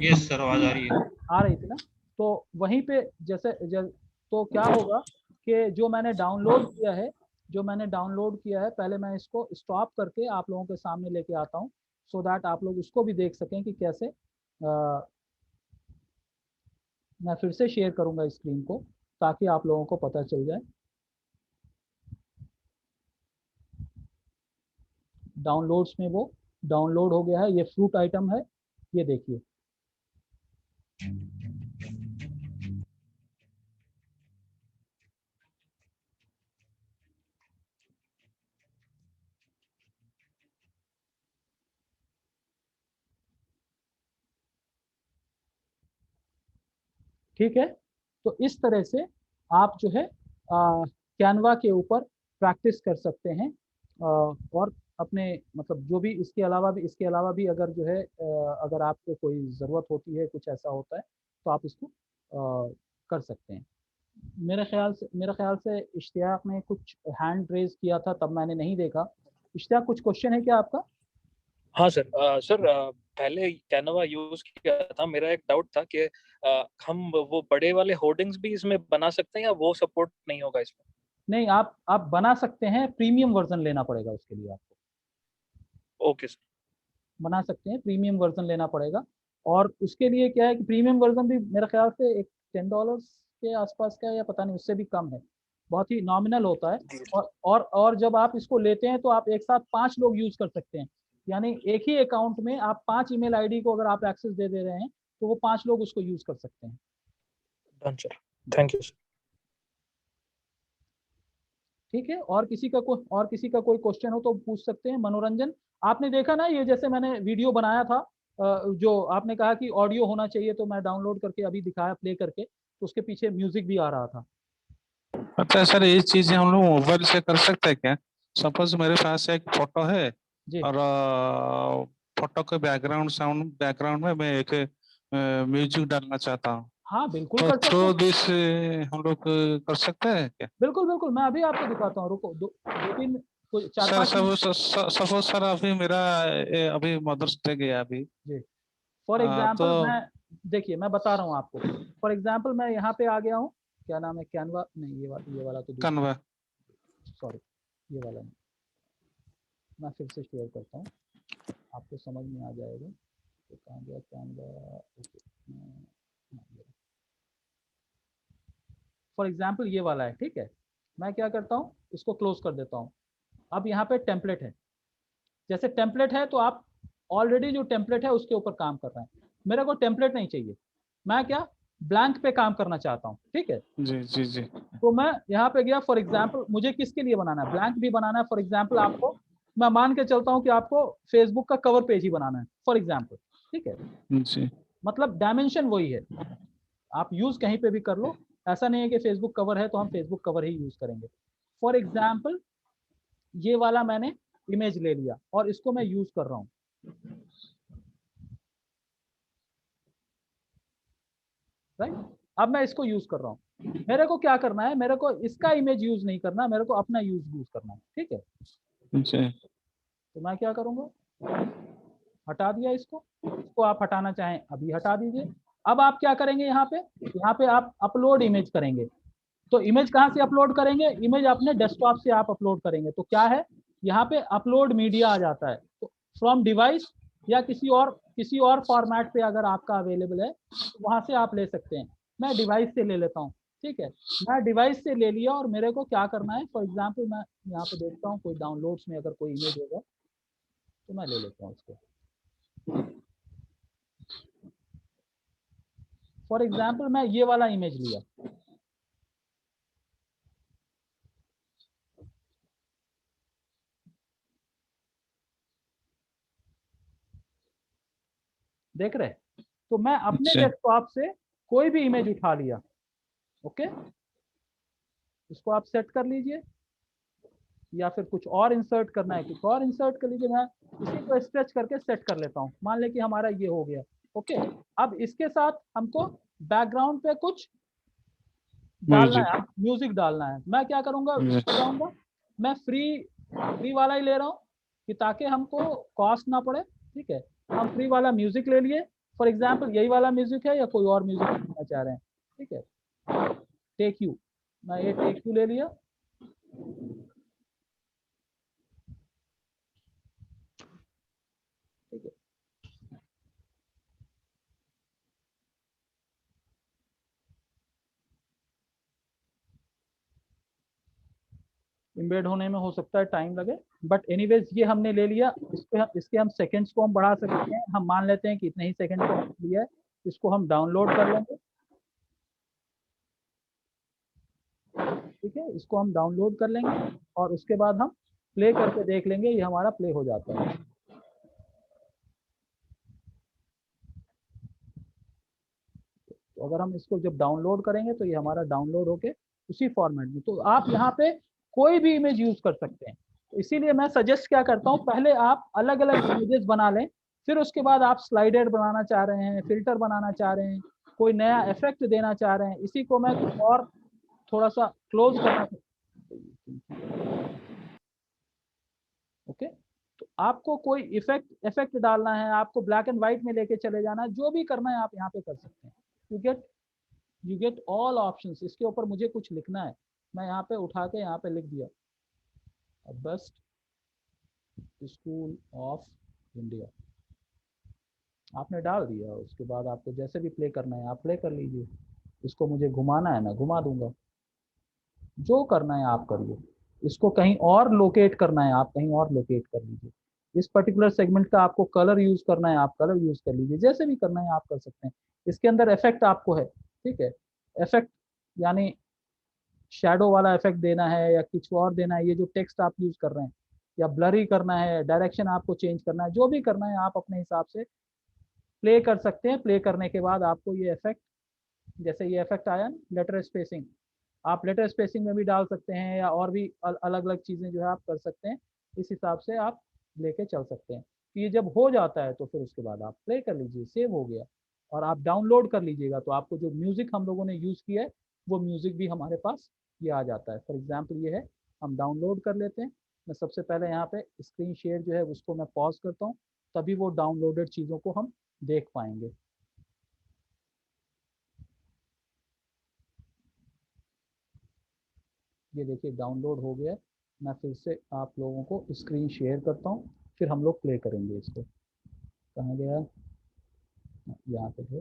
S2: यस सर, आवाज आ रही है।
S1: आ रही थी ना। तो वहीं पे तो क्या होगा कि जो मैंने डाउनलोड किया है पहले मैं इसको स्टॉप करके आप लोगों के सामने लेके आता हूँ, सो दैट आप लोग उसको भी देख सकें कि कैसे मैं फिर से शेयर करूंगा स्क्रीन को ताकि आप लोगों को पता चल जाए। डाउनलोड्स में वो डाउनलोड हो गया है, ये फ्रूट आइटम है, ये देखिए। ठीक है, तो इस तरह से आप जो है कैनवा के ऊपर प्रैक्टिस कर सकते हैं, और अपने मतलब जो भी इसके अलावा भी अगर जो है अगर आपको कोई ज़रूरत होती है, कुछ ऐसा होता है तो आप इसको कर सकते हैं। मेरे ख्याल से इश्तियाक ने कुछ हैंड रेज किया था, तब मैंने नहीं देखा। इश्तियाक कुछ क्वेश्चन है क्या आपका?
S4: हाँ सर, पहले कैनवा यूज किया था, मेरा एक डाउट था कि हम वो बड़े वाले होर्डिंग्स भी इसमें बना सकते हैं या वो सपोर्ट नहीं होगा इसमें?
S1: नहीं, आप बना सकते हैं, प्रीमियम वर्जन लेना पड़ेगा उसके लिए आपको।
S4: Okay sir.
S1: बना सकते हैं, प्रीमियम वर्जन लेना पड़ेगा, और उसके लिए क्या है कि प्रीमियम वर्जन भी मेरे ख्याल से एक $10 के आसपास का है, या पता नहीं उससे भी कम है, बहुत ही नॉमिनल होता है। और जब आप इसको लेते हैं तो आप एक साथ 5 लोग यूज कर सकते हैं, यानी एक ही अकाउंट में आप 5 ईमेल आईडी को अगर आप एक्सेस दे दे रहे हैं तो वो 5 लोग उसको यूज कर सकते हैं।
S4: Done sir, thank you sir.
S1: ठीक है, और किसी का कोई क्वेश्चन हो तो पूछ सकते हैं। मनोरंजन, आपने देखा ना ये जैसे मैंने वीडियो बनाया था, जो आपने कहा कि ऑडियो होना चाहिए, तो मैं डाउनलोड करके अभी दिखाया प्ले करके, तो उसके पीछे म्यूजिक भी आ रहा था।
S3: अच्छा सर, ये चीजें हम लोग मोबाइल से कर सकते हैं क्या? सपोज मेरे पास एक फोटो है
S1: जी
S3: और फोटो के बैकग्राउंड में मैं एक म्यूजिक डालना चाहता हूँ,
S1: हाँ बिल्कुल
S3: तो
S1: कर सकते
S3: थ्रू
S1: हैं,
S3: दिस हम लोग कर सकते हैं क्या?
S1: बिल्कुल बिल्कुल, मैं अभी आपको दिखाता हूँ, रुको, दो तीन, कोई चार
S3: सर
S1: पाँच मिनट।
S3: सपोज सर अभी मेरा अभी मदर्स डे गया अभी।
S1: जी, फॉर
S3: तो
S1: एग्जाम्पल मैं, देखिए मैं बता रहा हूँ आपको, फॉर एग्जाम्पल मैं यहाँ पे आ गया हूँ, क्या नाम है, कैनवा नहीं, ये वाला तो दूसरा,
S3: कन्वा
S1: सॉरी, ये वाला नहीं, मैं फिर से शेयर करता हूँ, आपको समझ में आ जाएगा। तो कहाँ गया कैनवा, फॉर एग्जाम्पल ये वाला है, ठीक है। मैं क्या करता हूँ, इसको क्लोज कर देता हूँ। अब यहाँ पे टेम्पलेट है, जैसे टेम्पलेट है तो आप ऑलरेडी जो टेम्पलेट है उसके ऊपर काम कर रहे हैं, मेरे को टेम्पलेट नहीं चाहिए, मैं क्या ब्लैंक पे काम करना चाहता हूँ, ठीक है।
S3: जी जी जी।
S1: तो मैं यहाँ पे गया, फॉर एग्जाम्पल मुझे किसके लिए बनाना है, ब्लैंक भी बनाना है, फॉर एग्जाम्पल आपको, मैं मान के चलता हूँ कि आपको फेसबुक का कवर पेज ही बनाना है फॉर एग्जाम्पल, ठीक है।
S3: जी
S1: मतलब डायमेंशन वही है, आप यूज कहीं पे भी कर लो, ऐसा नहीं है कि फेसबुक कवर है तो हम फेसबुक कवर ही यूज करेंगे। फॉर एग्जाम्पल ये वाला मैंने इमेज ले लिया और इसको मैं यूज कर रहा हूँ, राइट। अब मैं इसको यूज कर रहा हूँ, मेरे को क्या करना है, मेरे को इसका इमेज यूज नहीं करना, मेरे को अपना यूज करना है, ठीक है।
S3: जी
S1: तो मैं क्या करूंगा, हटा दिया इसको आप हटाना चाहें अभी हटा दीजिए। अब आप क्या करेंगे, यहाँ पे आप अपलोड इमेज करेंगे। तो इमेज कहाँ से अपलोड करेंगे, इमेज अपने डेस्कटॉप से आप अपलोड करेंगे, तो क्या है, यहाँ पे अपलोड मीडिया आ जाता है, तो फ्रॉम डिवाइस या किसी और फॉर्मेट पे अगर आपका अवेलेबल है तो वहां से आप ले सकते हैं। मैं डिवाइस से ले लेता हूँ, ठीक है। मैं डिवाइस से ले लिया और मेरे को क्या करना है, फॉर एग्जाम्पल मैं यहाँ पे देखता हूँ कोई डाउनलोड्स में अगर कोई इमेज होगा तो मैं ले लेता हूँ उसको। फॉर एग्जाम्पल मैं ये वाला इमेज लिया, देख रहे, तो मैं अपने
S3: जी
S1: डेस्कटॉप से कोई भी इमेज उठा लिया, ओके। इसको आप सेट कर लीजिए, या फिर कुछ और इंसर्ट करना है कुछ और इंसर्ट कर लीजिए। मैं इसी को स्ट्रेच करके सेट कर लेता हूँ, मान ले कि हमारा ये हो गया, ओके। अब इसके साथ हमको बैकग्राउंड पे कुछ डालना
S3: म्यूजिक
S1: है, म्यूजिक डालना है। मैं क्या करूंगा,
S3: जी
S1: ऊपर जाऊंगा, मैं फ्री वाला ही ले रहा हूँ कि ताकि हमको कॉस्ट ना पड़े, ठीक है। हम फ्री वाला म्यूजिक ले लिए, फॉर एग्जाम्पल यही वाला म्यूजिक है या कोई और म्यूजिक लेना चाह रहे हैं, ठीक है। टेक यू, मैं ये टेक यू ले लिया, ठीक है। इम्बेड होने में हो सकता है टाइम लगे, बट एनीवेज ये हमने ले लिया। इसके हम सेकंड्स को हम बढ़ा सकते हैं, हम मान लेते हैं कि इतने ही सेकंड को हमने लिया है। इसको हम डाउनलोड कर लेंगे, ठीक है। इसको हम डाउनलोड कर लेंगे और उसके बाद हम प्ले करके देख लेंगे, ये हमारा प्ले हो जाता है। तो अगर हम इसको जब डाउनलोड करेंगे तो ये हमारा डाउनलोड होके उसी फॉर्मेट में, तो आप यहाँ पे कोई भी इमेज यूज कर सकते हैं। तो इसीलिए मैं सजेस्ट क्या करता हूँ, पहले आप अलग अलग इमेजेस बना लें, फिर उसके बाद आप स्लाइडर बनाना चाह रहे हैं, फिल्टर बनाना चाह रहे हैं, कोई नया इफेक्ट देना चाह रहे हैं, इसी को मैं कुछ और थोड़ा सा क्लोज करना, ओके। तो आपको कोई इफेक्ट डालना है, आपको ब्लैक एंड व्हाइट में लेके चले जाना है, जो भी करना है आप यहाँ पे कर सकते हैं। You get all options. इसके ऊपर मुझे कुछ लिखना है, मैं यहाँ पे उठा के यहाँ पे लिख दिया, बेस्ट स्कूल ऑफ इंडिया, आपने डाल दिया। उसके बाद आपको जैसे भी प्ले करना है आप प्ले कर लीजिए। इसको मुझे घुमाना है मैं घुमा दूंगा, जो करना है आप करिए। इसको कहीं और लोकेट करना है आप कहीं और लोकेट कर लीजिए। इस पर्टिकुलर सेगमेंट का आपको कलर यूज करना है आप कलर यूज कर लीजिए, जैसे भी करना है आप कर सकते हैं। इसके अंदर इफेक्ट आपको है, ठीक है। इफेक्ट यानी शैडो वाला इफेक्ट देना है या कुछ और देना है, ये जो टेक्स्ट आप यूज कर रहे हैं, या ब्लरी करना है, डायरेक्शन आपको चेंज करना है, जो भी करना है आप अपने हिसाब से प्ले कर सकते हैं। प्ले करने के बाद आपको ये इफेक्ट, जैसे ये इफेक्ट आया लेटर स्पेसिंग, आप लेटर स्पेसिंग में भी डाल सकते हैं, या और भी अलग अलग चीज़ें जो है आप कर सकते हैं। इस हिसाब से आप लेके चल सकते हैं। तो ये जब हो जाता है तो फिर उसके बाद आप प्ले कर लीजिए, सेव हो गया। और आप डाउनलोड कर लीजिएगा तो आपको जो म्यूजिक हम लोगों ने यूज किया है वो म्यूजिक भी हमारे पास ये आ जाता है। फॉर एग्जाम्पल ये है, हम डाउनलोड कर लेते हैं। मैं सबसे पहले यहाँ पे स्क्रीन शेयर जो है उसको मैं पॉज करता हूँ, तभी वो डाउनलोडेड चीज़ों को हम देख पाएंगे। ये देखिए डाउनलोड हो गया है। मैं फिर से आप लोगों को स्क्रीन शेयर करता हूँ, फिर हम लोग प्ले करेंगे इसको। कहाँ गया? यहाँ पे है।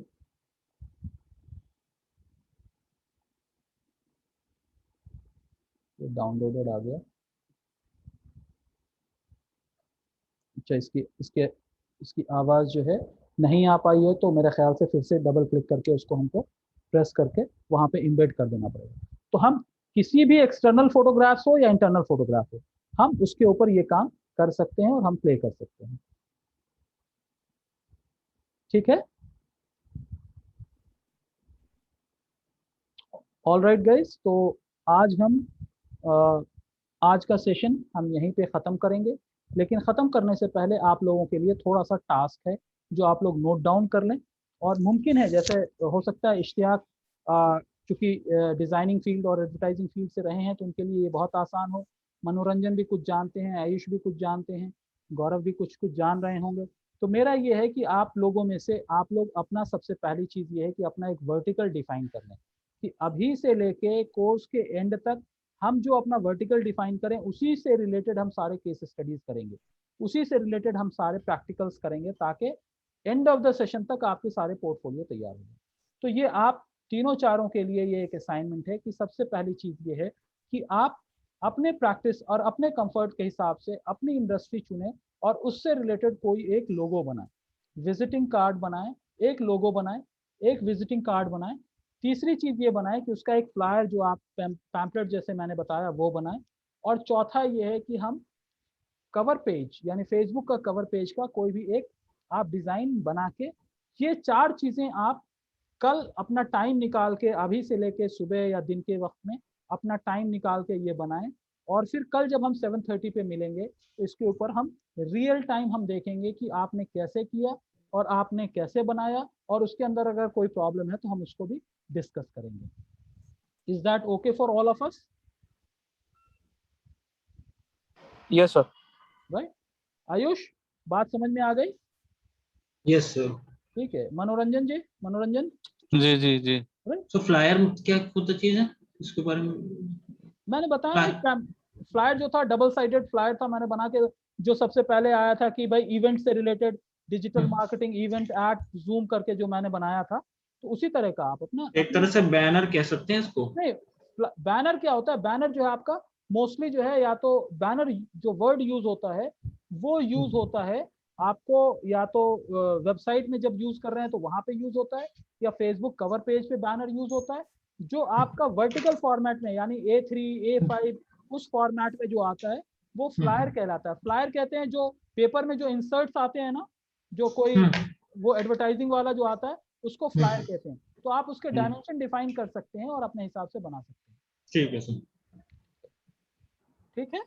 S1: ये डाउनलोडेड आ गया। अच्छा, इसकी इसके इसकी आवाज़ जो है नहीं आ पाई है, तो मेरे ख्याल से फिर से डबल क्लिक करके उसको हमको प्रेस करके वहाँ पे इम्बेड कर देना पड़ेगा। तो हम किसी भी एक्सटर्नल फोटोग्राफ्स हो या इंटरनल फोटोग्राफ हो, हम उसके ऊपर ये काम कर सकते हैं और हम प्ले कर सकते हैं। ठीक है, ऑल राइट गाइस, तो आज हम आज का सेशन हम यहीं पे ख़त्म करेंगे। लेकिन ख़त्म करने से पहले आप लोगों के लिए थोड़ा सा टास्क है जो आप लोग नोट डाउन कर लें। और मुमकिन है, जैसे हो सकता है इश्तियाक चूँकि डिज़ाइनिंग फील्ड और एडवर्टाइजिंग फील्ड से रहे हैं तो उनके लिए ये बहुत आसान हो। मनोरंजन भी कुछ जानते हैं, आयुष भी कुछ जानते हैं, गौरव भी कुछ कुछ जान रहे होंगे। तो मेरा ये है कि आप लोगों में से आप लोग अपना सबसे पहली चीज़ ये है कि अपना एक वर्टिकल डिफाइन कर लें कि अभी से लेके कोर्स के एंड तक हम जो अपना वर्टिकल डिफाइन करें उसी से रिलेटेड हम सारे केस स्टडीज करेंगे, उसी से रिलेटेड हम सारे प्रैक्टिकल्स करेंगे, ताकि एंड ऑफ द सेशन तक आपके सारे पोर्टफोलियो तैयार हो जाए। तो ये आप तीनों चारों के लिए ये एक असाइनमेंट है कि सबसे पहली चीज़ ये है कि आप अपने प्रैक्टिस और अपने कंफर्ट के हिसाब से अपनी इंडस्ट्री चुनें और उससे रिलेटेड कोई एक लोगो बनाएं, विजिटिंग कार्ड बनाएं, एक लोगो बनाएं, एक विजिटिंग कार्ड बनाएं। तीसरी चीज़ ये बनाएं कि उसका एक फ्लायर जो आप पैम्पलेट जैसे मैंने बताया वो बनाएं। और चौथा ये है कि हम कवर पेज यानी फेसबुक का कवर पेज का कोई भी एक आप डिज़ाइन बना के, ये चार चीज़ें आप कल अपना टाइम निकाल के अभी से लेके सुबह या दिन के वक्त में अपना टाइम निकाल के ये बनाएं। और फिर कल जब हम 7:30 पे मिलेंगे तो इसके ऊपर हम रियल टाइम हम देखेंगे कि आपने कैसे किया और आपने कैसे बनाया, और उसके अंदर अगर कोई प्रॉब्लम है तो हम उसको भी डिस्कस करेंगे। Is that okay for all of us?
S4: Yes sir.
S1: Right Ayush, बात समझ में आ गई?
S2: Yes sir.
S1: ठीक है, मनोरंजन जी, मनोरंजन
S3: जी जी जी।
S2: तो फ्लायर क्या होता चीज है, इसके बारे में
S1: मैंने बताया। फ्लायर जो था डबल साइडेड फ्लायर था, मैंने बना के जो सबसे पहले आया था कि भाई इवेंट से related digital marketing event ad Zoom करके जो मैंने बनाया था, तो उसी तरह का आप अपना
S2: एक तरह से बैनर कह सकते हैं इसको।
S1: नहीं, बैनर क्या होता है? बैनर जो है आपका मोस्टली जो है, या तो बैनर जो वर्ड यूज होता है वो यूज होता है आपको या तो वेबसाइट में जब यूज कर रहे हैं तो वहां पे यूज होता है, या फेसबुक कवर पेज पे बैनर यूज होता है। जो आपका वर्टिकल फॉर्मेट में यानी A3 A5 उस फॉर्मेट में जो आता है वो फ्लायर कहलाता है। फ्लायर कहते हैं जो पेपर में जो इंसर्ट्स आते हैं ना, जो कोई वो एडवर्टाइजिंग वाला जो आता है उसको फ्लायर कहते हैं। तो आप उसके डायमेंशन डिफाइन कर सकते हैं और अपने हिसाब से बना सकते हैं।
S2: ठीक है सर।
S1: ठीक है,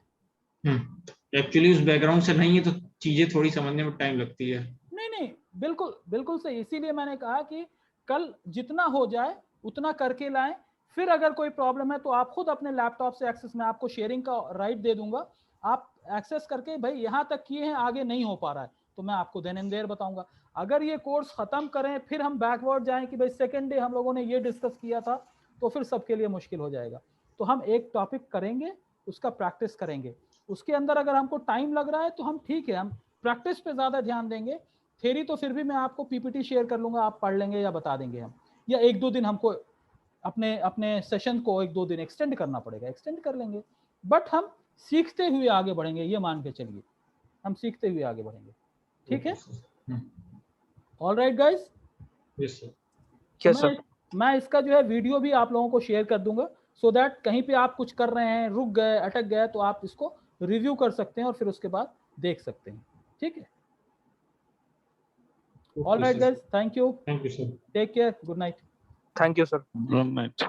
S2: एक्चुअली उस बैकग्राउंड से नहीं है तो चीजें थोड़ी समझने में टाइम लगती है।
S1: नहीं नहीं, बिल्कुल बिल्कुल सही। इसीलिए मैंने कहा कि कल जितना हो जाए उतना करके लाएं। फिर अगर कोई प्रॉब्लम है तो आप खुद अपने लैपटॉप से एक्सेस, मैं आपको शेयरिंग का राइट दे दूंगा, आप एक्सेस करके भाई यहाँ तक किए हैं, आगे नहीं हो पा रहा है तो मैं आपको देन एंड देयर बताऊंगा। अगर ये कोर्स खत्म करें फिर हम बैकवर्ड जाएं कि भाई सेकेंड डे हम लोगों ने ये डिस्कस किया था, तो फिर सबके लिए मुश्किल हो जाएगा। तो हम एक टॉपिक करेंगे, उसका प्रैक्टिस करेंगे, उसके अंदर अगर हमको टाइम लग रहा है तो हम ठीक है, हम प्रैक्टिस पे ज़्यादा ध्यान देंगे। थ्योरी तो फिर भी मैं आपको पीपीटी शेयर कर लूँगा, आप पढ़ लेंगे या बता देंगे हम, या एक दो दिन हमको अपने अपने सेशन को एक दो दिन एक्सटेंड करना पड़ेगा, एक्सटेंड कर लेंगे। बट हम सीखते हुए आगे बढ़ेंगे, ये मान के चलिए, हम सीखते हुए आगे बढ़ेंगे। ठीक है, all right guys.
S2: Yes sir.
S4: Yes sir.
S1: मैं इसका जो है वीडियो भी आप लोगों को शेयर कर दूंगा, सो दैट कहीं पे आप कुछ कर रहे हैं, रुक गए, अटक गए, तो आप इसको रिव्यू कर सकते हैं और फिर उसके बाद देख सकते हैं। ठीक है, all right guys, thank you,
S2: thank you sir.
S1: Take care, good night.
S4: Thank you sir.
S3: Good night.